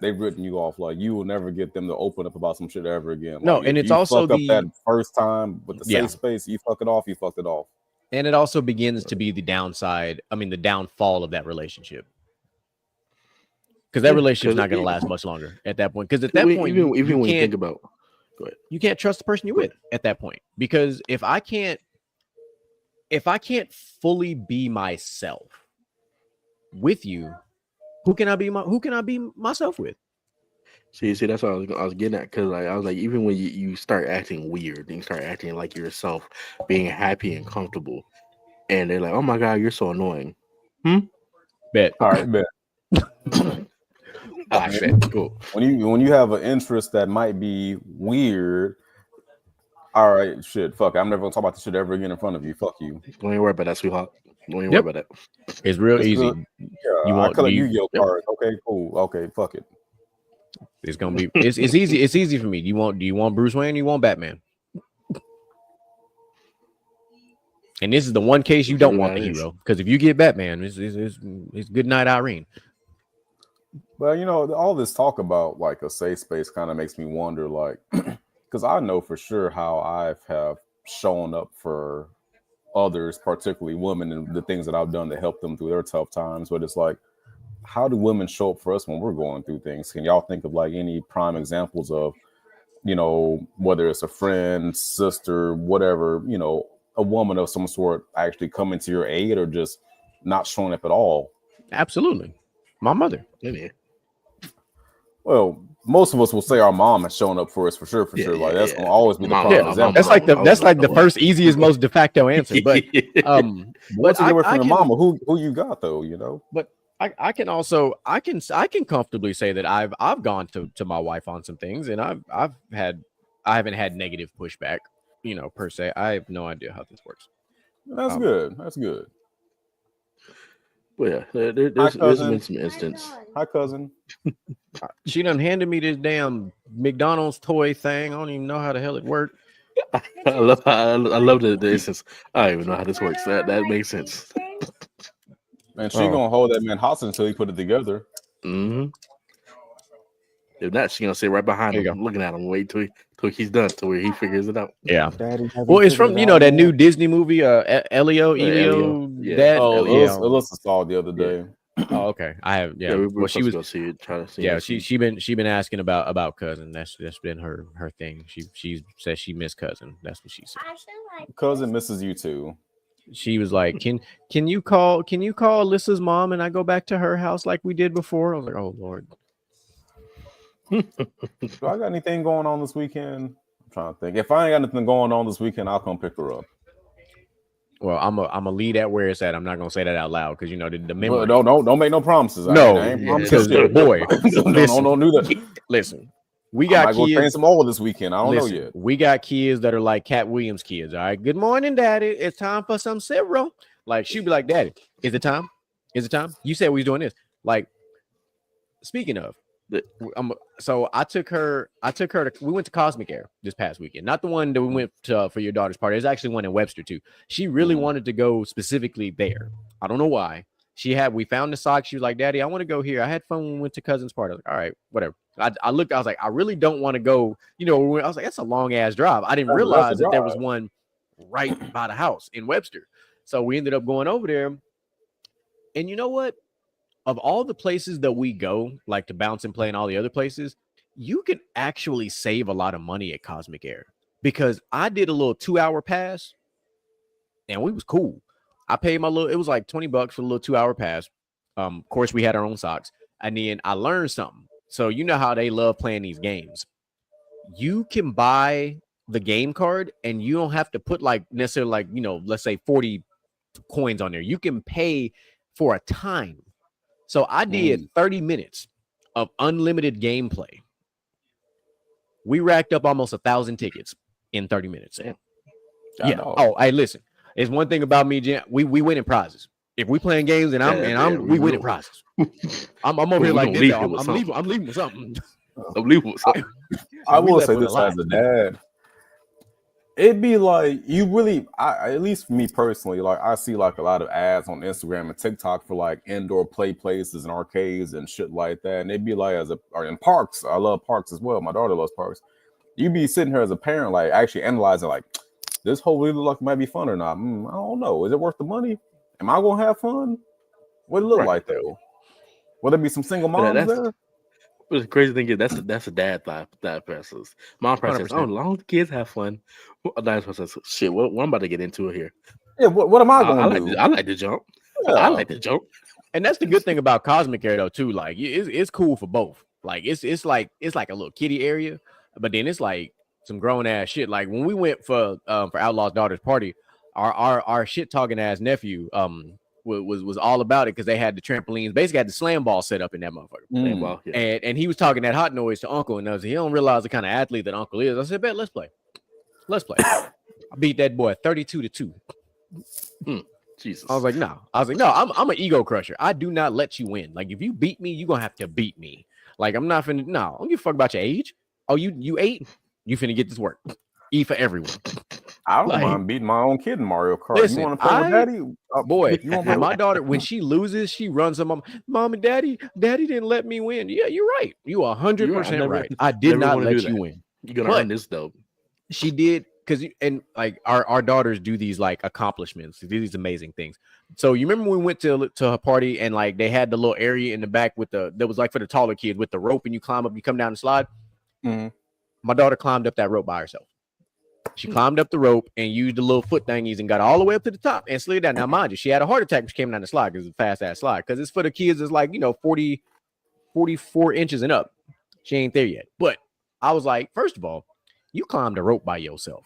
they've written you off. Like you will never get them to open up about some shit ever again. No, Like, and if it's you also fuck up the that first time with the Yeah. safe space, you fuck it off, you fucked it off. and it also begins to be the downside. I mean, the downfall of that relationship. Because that Yeah, relationship's 'cause not going to it- last much longer at that point. Because at that point, even you when you can't think about, you can't trust the person you're with at that point. Because if I can't fully be myself with you, who can I be myself with? see, that's what I was getting at, because like I was like, even when you start acting weird, and you start acting like yourself, being happy and comfortable, and they're like, "Oh my god, you're so annoying." Bet. All right, bet. I bet. Cool. When you have an interest that might be weird, all right, shit, fuck it. I'm never gonna talk about this shit ever again in front of you. Fuck you. Don't even worry about that, sweetheart. Don't even Yep. worry about that. It's real It's easy. good. Yeah, You I want- collect you- Yu-Gi-Oh yep. cards. Okay, cool. Okay, fuck it. It's gonna be. It's easy. It's easy for me. Do you want Bruce Wayne? Or you want Batman? And this is the one case you don't want the hero, because if you get Batman, it's good night, Irene. But you know, all this talk about like a safe space kind of makes me wonder, like, because I know for sure how I have shown up for others, particularly women, and the things that I've done to help them through their tough times. But it's like, how do women show up for us when we're going through things? Can y'all think of like any prime examples of, you know, whether it's a friend, sister, whatever, you know, a woman of some sort actually coming to your aid, or just not showing up at all? Absolutely, my mother. Yeah. Well, most of us will say our mom has shown up for us for sure. Like that's gonna always be the Mama, prime yeah, example. That's like the I that's was- like the first easiest, most de facto answer. But Once you I- get away I from your can- mama, who you got though, you know? I can also I can comfortably say that I've gone to my wife on some things, and I haven't had negative pushback, you know, per se. I have no idea how this works. That's good. That's good. But yeah, there's cousin. been some instance. Hi, cousin. She done handed me this damn McDonald's toy thing. I don't even know how the hell it worked. I love the instance. I don't even know how this works. That makes sense. And she Oh. gonna hold that man hostage until he put it together. Mm-hmm. If not, she's gonna sit right behind There you him, looking at him, wait till he's done, till where he figures it out. Yeah. Daddy, Well, it's from that new Disney movie, Elio, Elio. Yeah. Dad. Oh, yeah. Alyssa saw it the other day. Oh, okay. I have. Yeah. we Well, she was. go see it. Try to see. Yeah. it. She been asking about cousin. That's been her thing. She says she missed cousin. That's what she said. Cousin misses you too. She was like, can you call Alyssa's mom and I go back to her house like we did before? I was like, oh Lord. Do I got anything going on this weekend? I'm trying to think. If I ain't got nothing going on this weekend, I'll come pick her up. Well, I'm a lead at where it's at. I'm not gonna say that out loud because you know the memory. Well, don't make no promises. No, I ain't yeah, promising because shit. boy, don't do that. listen, we I got might go train kids. some oil this weekend. I don't Listen, know yet. we got kids that are like Cat Williams kids. All right, good morning, Daddy. It's time for some cereal. Like she'd be like, Daddy, is it time? Is it time? You said we was doing this. Like, speaking of, so I took her to, we went to Cosmic Air this past weekend, not the one that we went to for your daughter's party. There's actually one in Webster too. She really wanted to go specifically there. I don't know why. We found the sock. She was like, Daddy, I want to go here. I had fun when we went to cousin's party. I was like, all right, whatever. I looked, I was like, I really don't want to go, you know, I was like, that's a long ass drive. I didn't That's a realize that there drive. was one right by the house in Webster. So we ended up going over there. And you know what? Of all the places that we go, like to bounce and play and all the other places, you can actually save a lot of money at Cosmic Air, because I did a little 2-hour pass and we was cool. I paid my little, it was like $20 for a little 2-hour pass. Of course, we had our own socks. And then I learned something. So you know how they love playing these games. You can buy the game card and you don't have to put like necessarily like, you know, let's say 40 coins on there. You can pay for a time. So I did 30 minutes of unlimited gameplay. We racked up almost 1,000 tickets in 30 minutes. Damn. Yeah. Oh, hey, listen. It's one thing about me, Jen. We win in prizes. If we playing games and we win in prizes. I'm over here like this. I'm leaving with something. Unbelievable. I We will left say with a this lot. as a dad. It'd be like you really, at least for me personally, like I see like a lot of ads on Instagram and TikTok for like indoor play places and arcades and shit like that. And it'd be like or in parks. I love parks as well. My daughter loves parks. You'd be sitting here as a parent, like actually analyzing, like this whole really look like it might be fun or not. I don't know. Is it worth the money? Am I gonna have fun? What it look like though? Will there be some single moms there? But the crazy thing is that's a dad process. Mom process. Oh, as long as the kids have fun. Dad process. Shit, what I'm about to get into it here. Yeah, what am I gonna do? I like to jump. Yeah. I like to jump. And that's the good thing about Cosmic Air though too. Like it's cool for both. Like it's like a little kiddie area, but then it's like some grown ass shit. Like when we went for Outlaw's daughter's party, our shit talking ass nephew was all about it because they had the trampolines, basically had the slam ball set up in that motherfucker. Slam ball, yeah. And he was talking that hot noise to Uncle, and I was like, he don't realize the kind of athlete that Uncle is. I said, bet, let's play. I beat that boy 32-2. Jesus. I was like, no. I'm an ego crusher. I do not let you win. Like if you beat me, you're gonna have to beat me. Like I'm not finna. No, I don't give a fuck about your age. Oh, you 8? You finna get this work. E for everyone. I don't mind beating my own kid in Mario Kart. Listen, you want to play with daddy? Boy, my daughter, when she loses, she runs to mom and daddy didn't let me win. Yeah, you're right. You 100% right. I did not let you win. You're gonna earn this though. She did because like our daughters do these like accomplishments, they do these amazing things. So you remember when we went to her party and like they had the little area in the back with that was like for the taller kids with the rope and you climb up, you come down the slide. Mm-hmm. My daughter climbed up that rope by herself. She climbed up the rope and used the little foot thingies and got all the way up to the top and slid down. Now, mind you, she had a heart attack when she came down the slide because it's a fast ass slide. Because it's for the kids, it's like 44 inches and up. She ain't there yet. But I was like, first of all, you climbed a rope by yourself.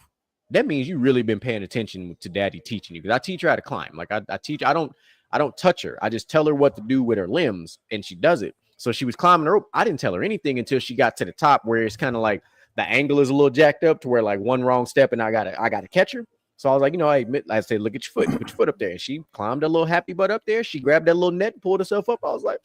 That means you really been paying attention to daddy teaching you. Because I teach her how to climb. Like I teach, I don't touch her. I just tell her what to do with her limbs, and she does it. So she was climbing the rope. I didn't tell her anything until she got to the top, where it's kind of like the angle is a little jacked up to where like one wrong step and I gotta catch her. So I was like, I say, look at your foot, put your foot up there. And she climbed a little happy butt up there. She grabbed that little net and pulled herself up. I was like,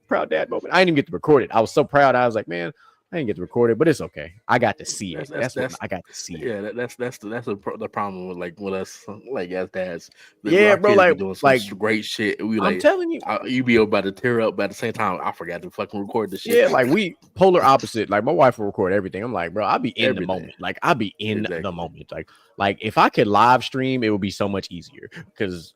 proud dad moment. I didn't even get to record it. I was so proud. I was like, man, I didn't get to record it, but it's okay. I got to see it. That's what I got to see it. Yeah, that's the problem with us, like as dads. Yeah, bro, like doing some great shit. I'm telling you, you be about to tear up, but at the same time, I forgot to fucking record the shit. Yeah, like we polar opposite. Like my wife will record everything. I'm like, bro, I'll be in the moment. Like I'll be in the moment. Like if I could live stream, it would be so much easier because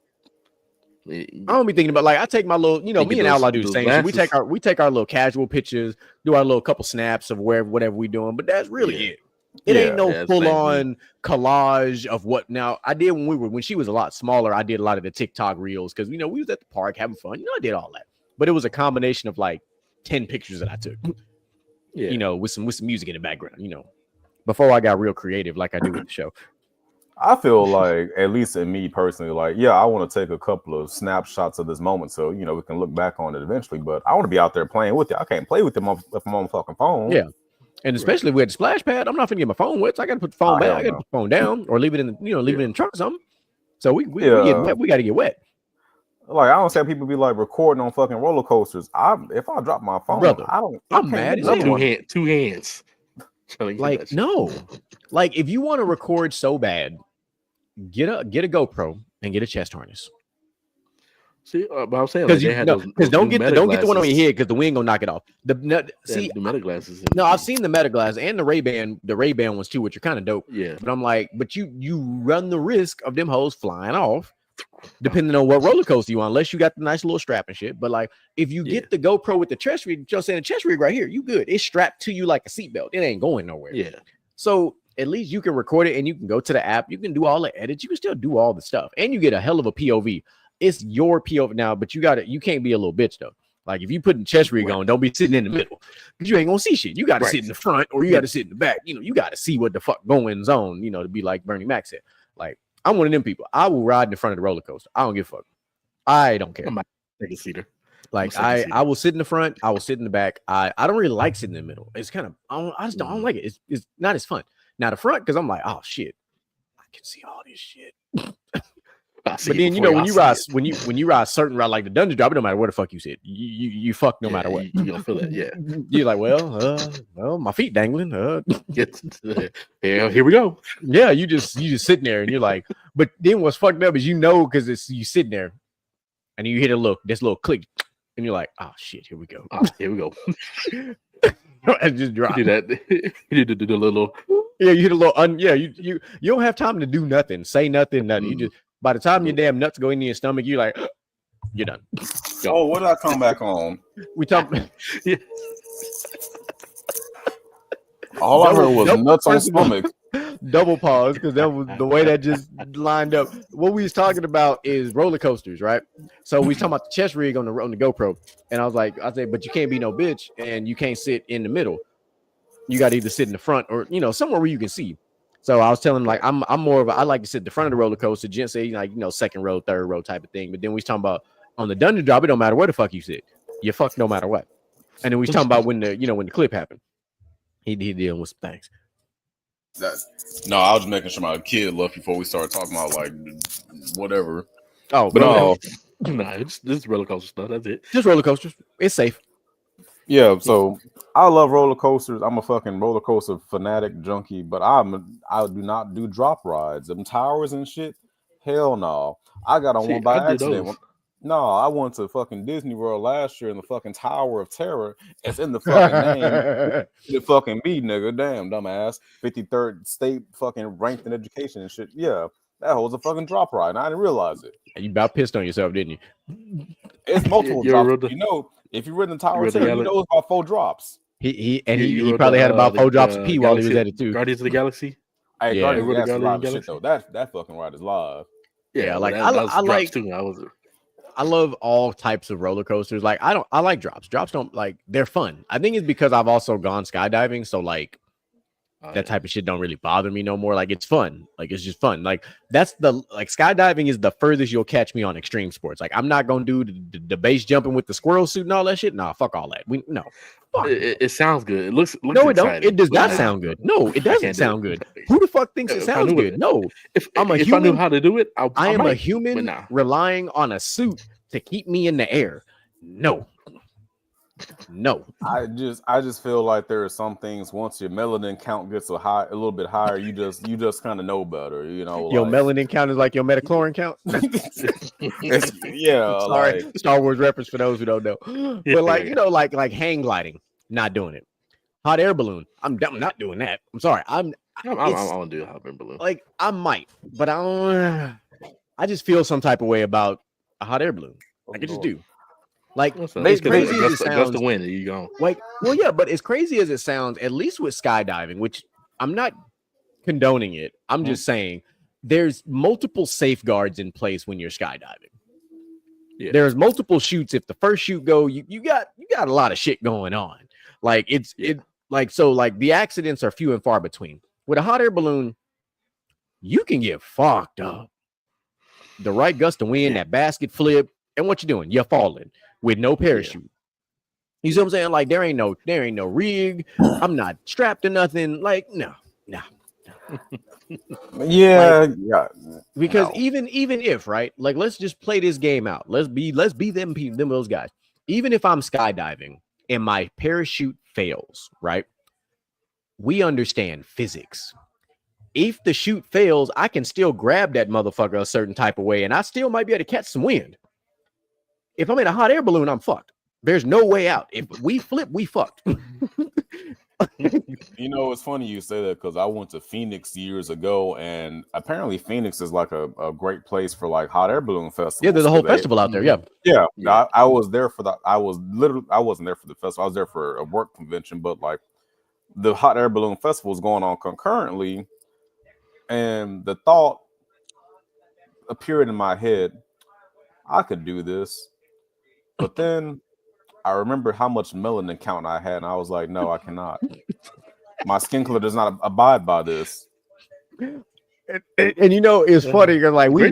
I don't be thinking about like I take my little, me and Outlaw do the same. So we take our little casual pictures, do our little couple snaps of whatever we doing, but that's really it. It ain't no full on collage of what. Now I did when she was a lot smaller. I did a lot of the TikTok reels because we was at the park having fun. I did all that, but it was a combination of like 10 pictures that I took. With some music in the background. Before I got real creative, like I do with the show. I feel like, at least in me personally, like, yeah, I want to take a couple of snapshots of this moment so, we can look back on it eventually. But I want to be out there playing with you. I can't play with them if I'm on the fucking phone. Yeah. And especially if we had the splash pad, I'm not going to get my phone wet. So I got to put the phone back. I got to put the phone down or leave it in the, leave it in the trunk or something. So we got to get wet. Like, I don't say people be like recording on fucking roller coasters. If I drop my phone, brother, I'm mad as hell. Two hands. Like, no. Like, if you want to record so bad, get a GoPro and get a chest harness. See, but I'm saying because don't get the one on your head because the wind gonna knock it off. The meta glasses. No, I've seen the meta glasses and the Ray-Ban ones too, which are kind of dope. Yeah, but I'm like, you run the risk of them hoes flying off, depending on what roller coaster you want, unless you got the nice little strap and shit. But like, if you get the GoPro with the chest rig, the chest rig right here, you good. It's strapped to you like a seatbelt. It ain't going nowhere. Yeah. So at least you can record it and you can go to the app. You can do all the edits. You can still do all the stuff, and you get a hell of a POV. It's your POV now, but you can't be a little bitch though. Like if you put the chest rig on, don't be sitting in the middle because you ain't gonna see shit. You got to sit in the front or you got to sit in the back. You got to see what the fuck goings on. To be like Bernie Mac said. Like I'm one of them people. I will ride in the front of the roller coaster. I don't give a fuck. I don't care. I'm a second seater. Like I will sit in the front. I will sit in the back. I don't really like sitting in the middle. It's kind of I don't like it. It's not as fun. Now the front because I'm like, oh shit, I can see all this shit. But then when you ride certain route like the dungeon drop, it don't matter where the fuck you sit. You fuck no matter what. You gonna feel it, yeah. You're like, well, my feet dangling. Here we go. Yeah, you just sitting there and you're like, but then what's fucked up is because it's you sitting there and you hit this little click and you're like, oh shit, here we go. Here we go. And just drop. You did that. You did the little. Yeah, you hit a little. You don't have time to do nothing, say nothing. You just by the time your damn nuts go into your stomach, you're like, you're done. Oh, what did I come back on? We talk. Yeah. All I heard was nuts on stomach. Double pause because that was the way that just lined up. What we was talking about is roller coasters, right? So we was talking about the chest rig on the GoPro, and I said, but you can't be no bitch, and you can't sit in the middle. You got to either sit in the front or somewhere where you can see. So I was telling him like I'm more of I like to sit in the front of the roller coaster. Jen say second row, third row type of thing. But then we was talking about on the dungeon drop, it don't matter where the fuck you sit, you fuck no matter what. And then we was talking about when the clip happened. He dealing with some things. No, I was just making sure my kid left before we started talking about like whatever. Oh, but no, this roller coaster stuff. That's it. Just roller coasters. It's safe. Yeah, so I love roller coasters. I'm a fucking roller coaster fanatic junkie, but I do not do drop rides. Them towers and shit. Hell no. I got on one by accident. No, I went to fucking Disney World last year in the fucking Tower of Terror. It's in the fucking name. It fucking me, nigga. Damn, dumbass. 53rd state fucking ranked in education and shit. Yeah, that holds a fucking drop ride. And I didn't realize it. You about pissed on yourself, didn't you? It's multiple drops. If you read the Tower of Terror, you know it's about 4 drops. He probably had about 4 drops of pee while he was at it too. Guardians of the Galaxy. Hey, Guardians of the Galaxy shit though. That fucking ride is live. Yeah, like I like too. I love all types of roller coasters. Like I like drops. Drops don't they're fun. I think it's because I've also gone skydiving, so like that type of shit don't really bother me no more. Like it's fun. Like it's just fun. Like that's skydiving is the furthest you'll catch me on extreme sports. Like I'm not gonna do the base jumping with the squirrel suit and all that shit. Nah, fuck all that. It sounds good. It looks no, it don't. It does not sound good. No, it doesn't sound good. Who the fuck thinks it sounds good? No. If I knew how to do it, I am a human relying on a suit to keep me in the air. No. I just feel like there are some things once your melanin count gets a little bit higher, you just kind of know better, Your melanin count is like your metachlorine count. Yeah, sorry, Star Wars reference for those who don't know. But like hang gliding, not doing it. Hot air balloon, I'm not doing that. I'm sorry, I'm gonna do a hot air balloon. Like I might, but I just feel some type of way about a hot air balloon. Like I just do. Like as crazy as it sounds, the wind, you go. Like, well, yeah, but as crazy as it sounds, at least with skydiving, which I'm not condoning it, I'm just saying there's multiple safeguards in place when you're skydiving. Yeah. There's multiple chutes. If the first chute go, you got a lot of shit going on. Like the accidents are few and far between. With a hot air balloon, you can get fucked up. The right gust of wind, that basket flip, and what you doing? You're falling with no parachute. You see what I'm saying? Like there ain't no rig. I'm not strapped to nothing. Like no. Yeah. Because even if right, like let's just play this game out. Let's be them those guys. Even if I'm skydiving and my parachute fails, right? We understand physics. If the chute fails, I can still grab that motherfucker a certain type of way, and I still might be able to catch some wind. If I'm in a hot air balloon, I'm fucked. There's no way out. If we flip, we fucked. It's funny you say that because I went to Phoenix years ago, and apparently Phoenix is like a great place for like hot air balloon festivals. Yeah, there's a whole festival out there. Yeah. I was there for that. I wasn't there for the festival. I was there for a work convention, but like the hot air balloon festival is going on concurrently, and the thought appeared in my head, I could do this. But then I remember how much melanin count I had, and I was like, no, I cannot. My skin color does not abide by this. And it's funny because like we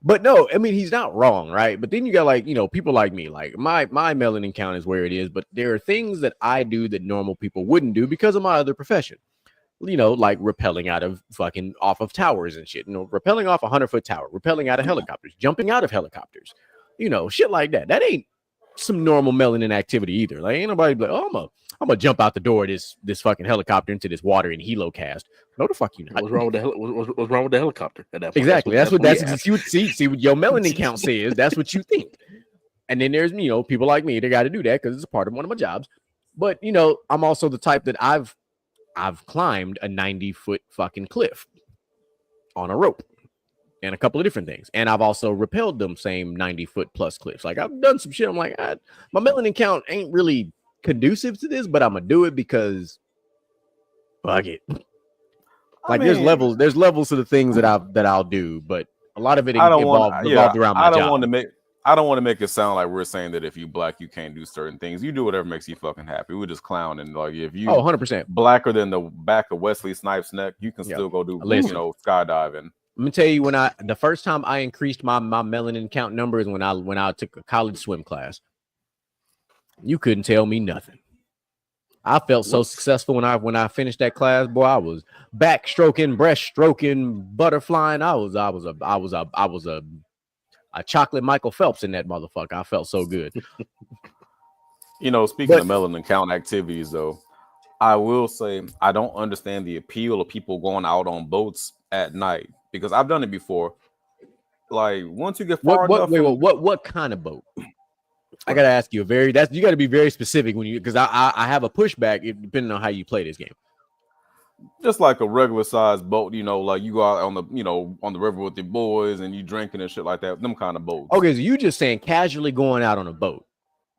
but no, I mean he's not wrong, right? But then you got like people like me, like my melanin count is where it is, but there are things that I do that normal people wouldn't do because of my other profession. you know, like rappelling out of fucking off of towers and shit, you know, rappelling off a 100-foot tower, rappelling out of helicopters, jumping out of helicopters, you know, shit like that. That ain't some normal melanin activity either. Like ain't nobody like, oh, I'm gonna jump out the door of this fucking helicopter into this water and helocast. No, the fuck you not. What's wrong with what's wrong with the helicopter at that point? Exactly. That's what we ask. you see what your melanin count says. That's what you think. And then there's, you know, people like me, they got to do that because it's a part of one of my jobs. But, you know, I'm also the type that I've climbed a 90-foot fucking cliff on a rope and a couple of different things. And I've also rappelled them same 90-foot plus cliffs. Like I've done some shit. I'm like, my melanin count ain't really conducive to this, but I'm going to do it because fuck it. Like there's levels to the things that I'll do, but a lot of it revolved around my job. I don't want to make it sound like we're saying that if you black, you can't do certain things. You do whatever makes you fucking happy. We're just clowning. Like if you 100% blacker than the back of Wesley Snipes' neck, you can still go do you know, skydiving. Let me tell you, the first time I increased my melanin count numbers when I took a college swim class. You couldn't tell me nothing. I felt so successful when I finished that class, boy. I was backstroking, breaststroking, butterflying. I was a chocolate Michael Phelps in that motherfucker. I felt so good. You know, speaking of melanin count activities, though, I will say I don't understand the appeal of people going out on boats at night because I've done it before. Like once you get far enough, what kind of boat? I gotta ask you you got to be very specific when you because I have a pushback depending on how you play this game. Just like a regular sized boat, you know, like you go out on the river with your boys and you drinking and shit like that. Them kind of boats. Okay, so you just saying casually going out on a boat.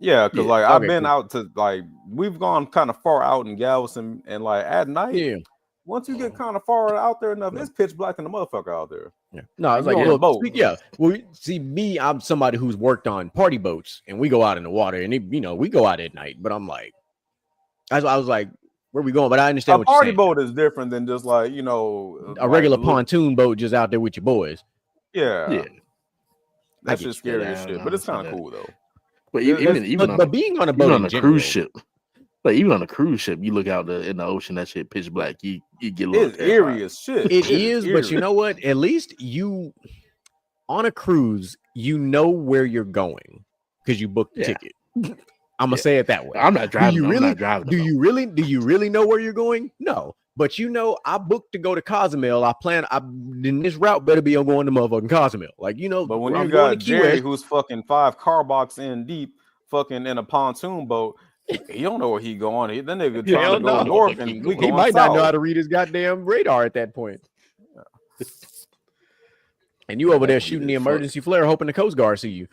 Yeah, because I've been out to we've gone kind of far out in Galveston and like at night. Yeah. Once you get kind of far out there enough, it's pitch black in the motherfucker out there. Yeah. No, it's like on a boat. Yeah. Well, see, me, I'm somebody who's worked on party boats, and we go out in the water, and we go out at night. But I'm like, I was like, where we going? But I understand what you're saying. A party boat is different than just like a regular pontoon boat just out there with your boys. Yeah. That's just scary as shit, but it's kind of cool though. But even being on a boat on a cruise ship. Like even on a cruise ship, you look out in the ocean, that shit pitch black. You get a little it's eerie as shit. It is, but you know what? At least you on a cruise, you know where you're going because you booked the ticket. I'm gonna say it that way. I'm not driving. Do you really know where you're going? No, but you know, I booked to go to Cozumel. Then this route better be on going to motherfucking Cozumel. Like you know, but when you got Jerry who's fucking 5 car box in deep, fucking in a pontoon boat. He don't know where he going. That nigga trying to go north, and he might not know how to read his goddamn radar at that point. And you over there shooting the emergency flare, hoping the Coast Guard see you.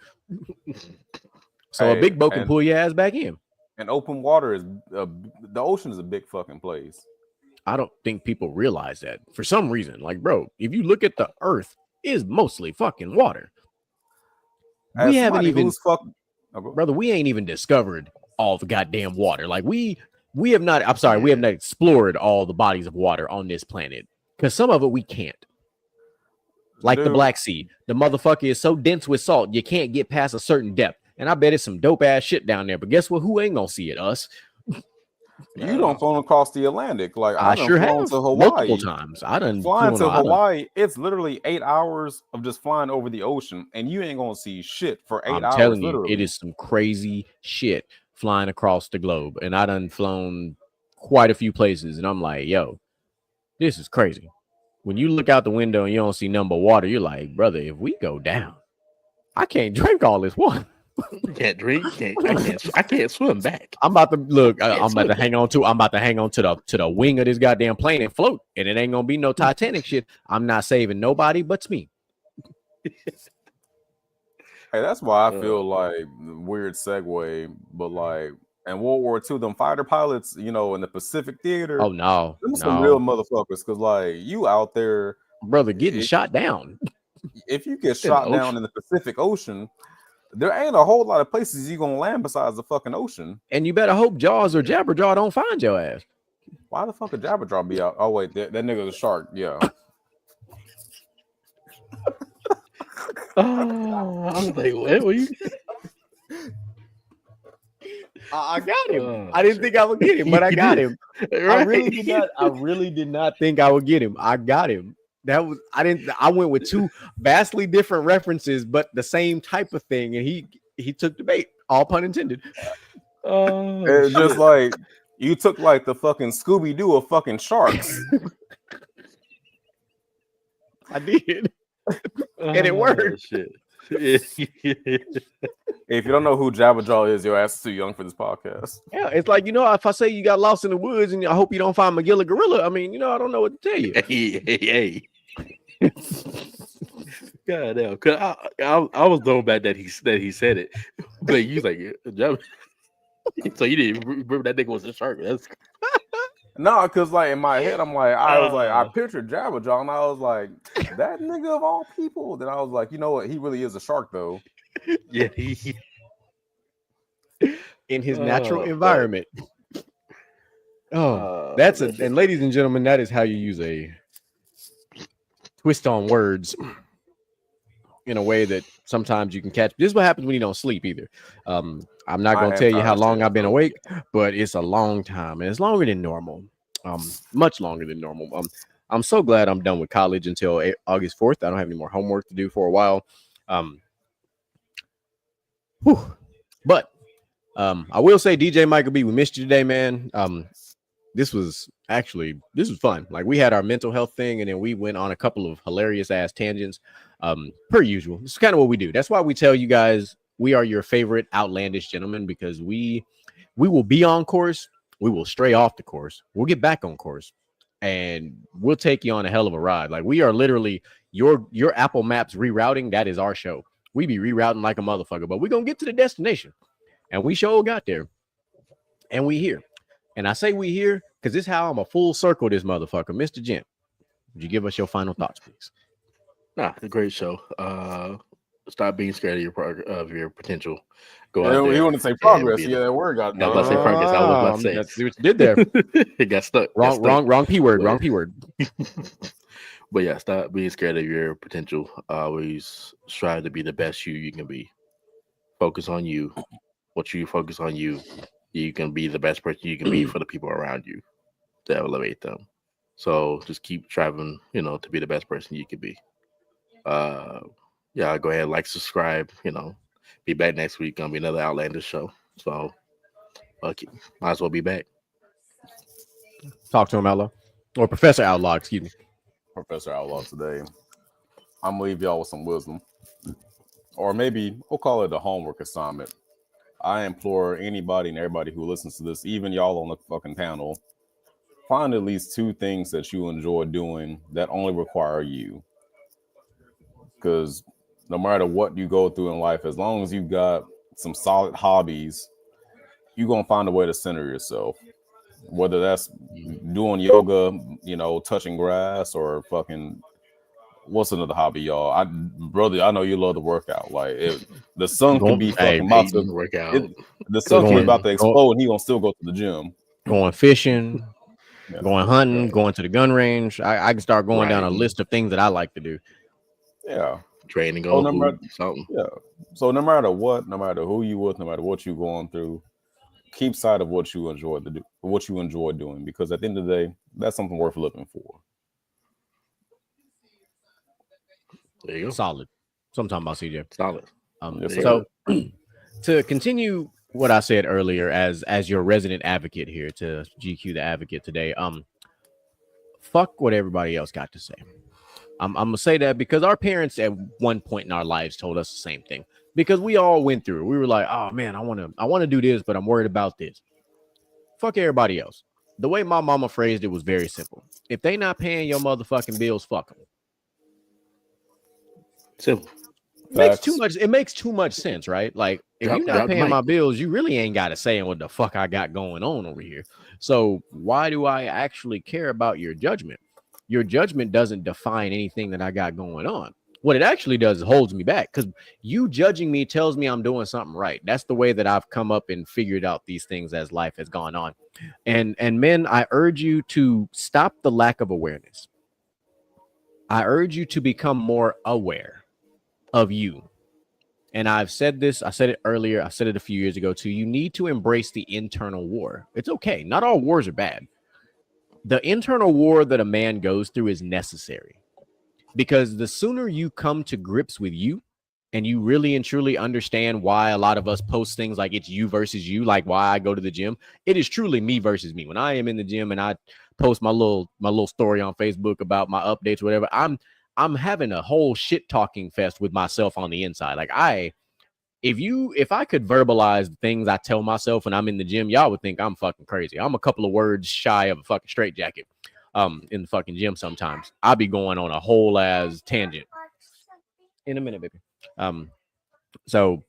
So a big boat can pull your ass back in. And open water is the ocean is a big fucking place. I don't think people realize that for some reason. Like, bro, if you look at the Earth, it is mostly fucking water. We haven't even, brother. We ain't even discovered all the goddamn water. Like we have not, I'm sorry, we have not explored all the bodies of water on this planet because some of it we can't. Like the Black Sea, the motherfucker is so dense with salt, you can't get past a certain depth. And I bet it's some dope ass shit down there. But guess what? Who ain't gonna see it? Us. You don't flown across the Atlantic. Like I sure have to Hawaii multiple times. I done flying to Hawaii. It's literally 8 hours of just flying over the ocean, and you ain't gonna see shit for 8 hours. I'm telling you, it is some crazy shit flying across the globe, and I done flown quite a few places, and I'm like, yo, this is crazy. When you look out the window and you don't see nothing but water, you're like, brother, if we go down, I can't drink all this water. Can't drink. I can't swim back. I'm about to look. I'm about to hang on to the wing of this goddamn plane and float, and it ain't gonna be no Titanic shit. I'm not saving nobody but me. Hey, that's why I feel like weird segue, but like in World War II, them fighter pilots, you know, in the Pacific Theater. Oh no, some real motherfuckers, because like you out there, brother, getting shot down. If you get shot down in the Pacific Ocean, there ain't a whole lot of places you gonna land besides the fucking ocean. And you better hope Jaws or Jabberjaw don't find your ass. Why the fuck would Jabberjaw be out? Oh wait, that nigga's a shark. Yeah. I was like, what were you? I got him. I didn't think I would get him, but I got him. I really did not. I really did not think I would get him. I got him. I went with two vastly different references, but the same type of thing, and he took the bait. All pun intended. It's just like you took like the fucking Scooby Doo of fucking sharks. I did, and it worked. Shit. If you don't know who Jabba Jaw is, your ass is too young for this podcast. Yeah, it's like, if I say you got lost in the woods and I hope you don't find Magilla Gorilla, I mean, I don't know what to tell you. Hey. God damn. Cause I was throwing back that he said it, but you like, Jabba. So you didn't remember that nigga was a shark. That's No, because like in my head, I pictured Jabba Jaw, and I was like, that nigga of all people. Then I was like, you know what? He really is a shark, though. yeah. In his natural environment. That's and ladies and gentlemen, that is how you use a twist on words in a way that sometimes you can catch. This is what happens when you don't sleep either. I'm not going to tell you how long I've been awake, but it's a long time, and it's longer than normal. Much longer than normal. I'm so glad I'm done with college until August 4th. I don't have any more homework to do for a while. But I will say, DJ Michael B, we missed you today, man. This was fun. Like, we had our mental health thing, and then we went on a couple of hilarious ass tangents. Per usual. This is kind of what we do. That's why we tell you guys we are your favorite outlandish gentlemen, because we will be on course, we will stray off the course, we'll get back on course, and we'll take you on a hell of a ride. Like, we are literally your Apple Maps rerouting. That is our show. We be rerouting like a motherfucker, but we're gonna get to the destination, and we sure got there, and we here. And I say we here because this is how I'm a full circle this motherfucker. Mr. Gent, would you give us your final thoughts, please? Nah, it's a great show. Stop being scared of your potential. Go out there. You want to say progress? Yeah, that word got. I was about to say progress. I was about to say. That's what you did there. It got stuck. Wrong P word. Wrong P word. But yeah, stop being scared of your potential. Always strive to be the best you can be. Focus on you. What you focus on you can be the best person you can be for the people around you to elevate them. So just keep striving, to be the best person you can be. Yeah, go ahead, like, subscribe, be back next week. Gonna be another Outlander show. So fuck it. Might as well be back. Talk to him, Outlaw. Or Professor Outlaw, excuse me. Professor Outlaw today. I'm gonna leave y'all with some wisdom. Or maybe we'll call it a homework assignment. I implore anybody and everybody who listens to this, even y'all on the fucking panel, find at least 2 things that you enjoy doing that only require you. Because no matter what you go through in life, as long as you got some solid hobbies, you're going to find a way to center yourself. Whether that's doing yoga, touching grass, or fucking, what's another hobby, y'all? I know you love to work out. Like, the sun can be fucking about to work out. The sun can be about to explode, and he gonna still go to the gym. Going fishing, going hunting, going to the gun range. I can start going down a list of things that I like to do. Yeah. Training, something. Yeah. So no matter what, no matter who you with, no matter what you're going through, keep sight of what you enjoy to do, what you enjoy doing, because at the end of the day, that's something worth living for. There you go. Solid. So I'm talking about, CJ. Solid. Yes, so to continue what I said earlier, as your resident advocate here to GQ the Advocate today, fuck what everybody else got to say. I'm gonna say that because our parents at one point in our lives told us the same thing, because we all went through. We were like, oh man, I want to do this, but I'm worried about this. Fuck everybody else. The way my mama phrased it was very simple. If they not paying your motherfucking bills, fuck them. Simple. It makes too much sense, right? Like, if you're not paying my bills, you really ain't got a say in what the fuck I got going on over here. So why do I actually care about your judgment? Your judgment doesn't define anything that I got going on. What it actually does is holds me back, because you judging me tells me I'm doing something right. That's the way that I've come up and figured out these things as life has gone on. And men, I urge you to stop the lack of awareness. I urge you to become more aware of you. And I've said this, I said it earlier, I said it a few years ago too. You need to embrace the internal war. It's okay. Not all wars are bad. The internal war that a man goes through is necessary, because the sooner you come to grips with you and you really and truly understand why a lot of us post things like it's you versus you, like why I go to the gym, it is truly me versus me. When I am in the gym and I post my little story on Facebook about my updates, whatever, I'm having a whole shit talking fest with myself on the inside. Like if I could verbalize the things I tell myself when I'm in the gym, y'all would think I'm fucking crazy. I'm a couple of words shy of a fucking straitjacket in the fucking gym sometimes. I'll be going on a whole ass tangent. In a minute, baby. So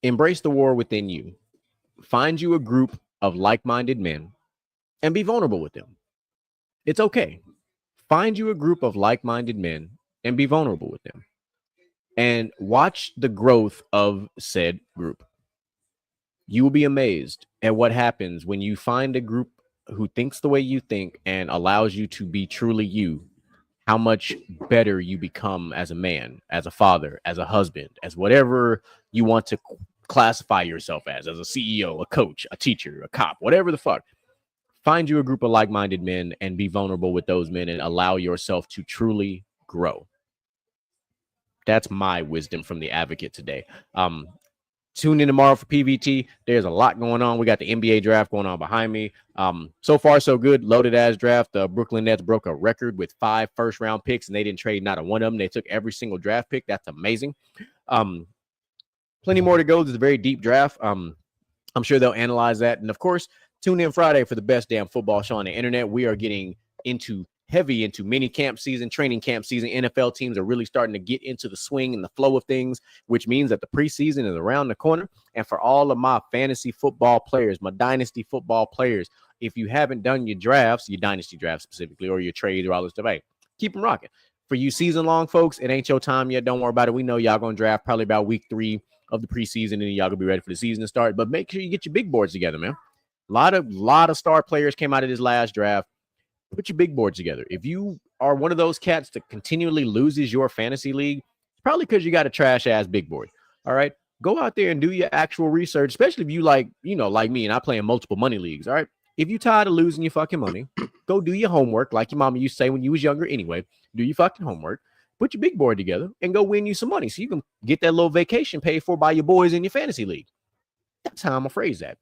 embrace the war within you. Find you a group of like-minded men and be vulnerable with them. It's okay. Find you a group of like-minded men and be vulnerable with them. And watch the growth of said group. You will be amazed at what happens when you find a group who thinks the way you think and allows you to be truly you, how much better you become as a man, as a father, as a husband, as whatever you want to classify yourself as a CEO, a coach, a teacher, a cop, whatever the fuck. Find you a group of like-minded men and be vulnerable with those men and allow yourself to truly grow. That's my wisdom from the Advocate today. Tune in tomorrow for PVT. There's a lot going on. We got the NBA draft going on behind me. So far, so good. Loaded ass draft. The Brooklyn Nets broke a record with 5 first-round picks, and they didn't trade not a one of them. They took every single draft pick. That's amazing. Plenty more to go. This is a very deep draft. I'm sure they'll analyze that. And, of course, tune in Friday for the best damn football show on the internet. We are getting heavy into mini camp season, training camp season. NFL teams are really starting to get into the swing and the flow of things, which means that the preseason is around the corner. And for all of my fantasy football players, my dynasty football players, if you haven't done your drafts, your dynasty drafts specifically, or your trades or all this stuff, hey, keep them rocking. For you season-long folks, it ain't your time yet. Don't worry about it. We know y'all going to draft probably about week 3 of the preseason, and y'all going to be ready for the season to start. But make sure you get your big boards together, man. A lot of star players came out of this last draft. Put your big boards together. If you are one of those cats that continually loses your fantasy league, it's probably because you got a trash ass big board. All right. Go out there and do your actual research, especially if you like me and I play in multiple money leagues. All right. If you're tired of losing your fucking money, go do your homework. Like your mama used to say when you was younger anyway, do your fucking homework, put your big board together and go win you some money so you can get that little vacation paid for by your boys in your fantasy league. That's how I'm gonna phrase that.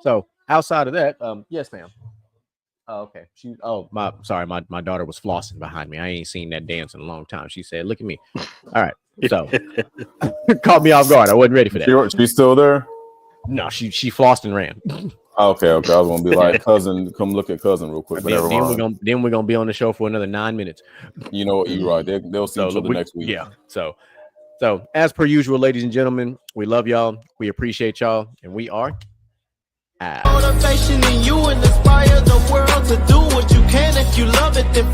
So outside of that, yes, ma'am. Oh, okay. My daughter was flossing behind me. I ain't seen that dance in a long time. She said, "Look at me." All right. So caught me off guard. I wasn't ready for that. She's still there? No, she flossed and ran. Okay. I was gonna be like, cousin, come look at cousin real quick. Then we're gonna be on the show for another 9 minutes. You know what? You're right. They'll see each other next week. Yeah. So as per usual, ladies and gentlemen, we love y'all. We appreciate y'all, and we are out. Motivation in you and inspire the world to do what you can. If you love it, then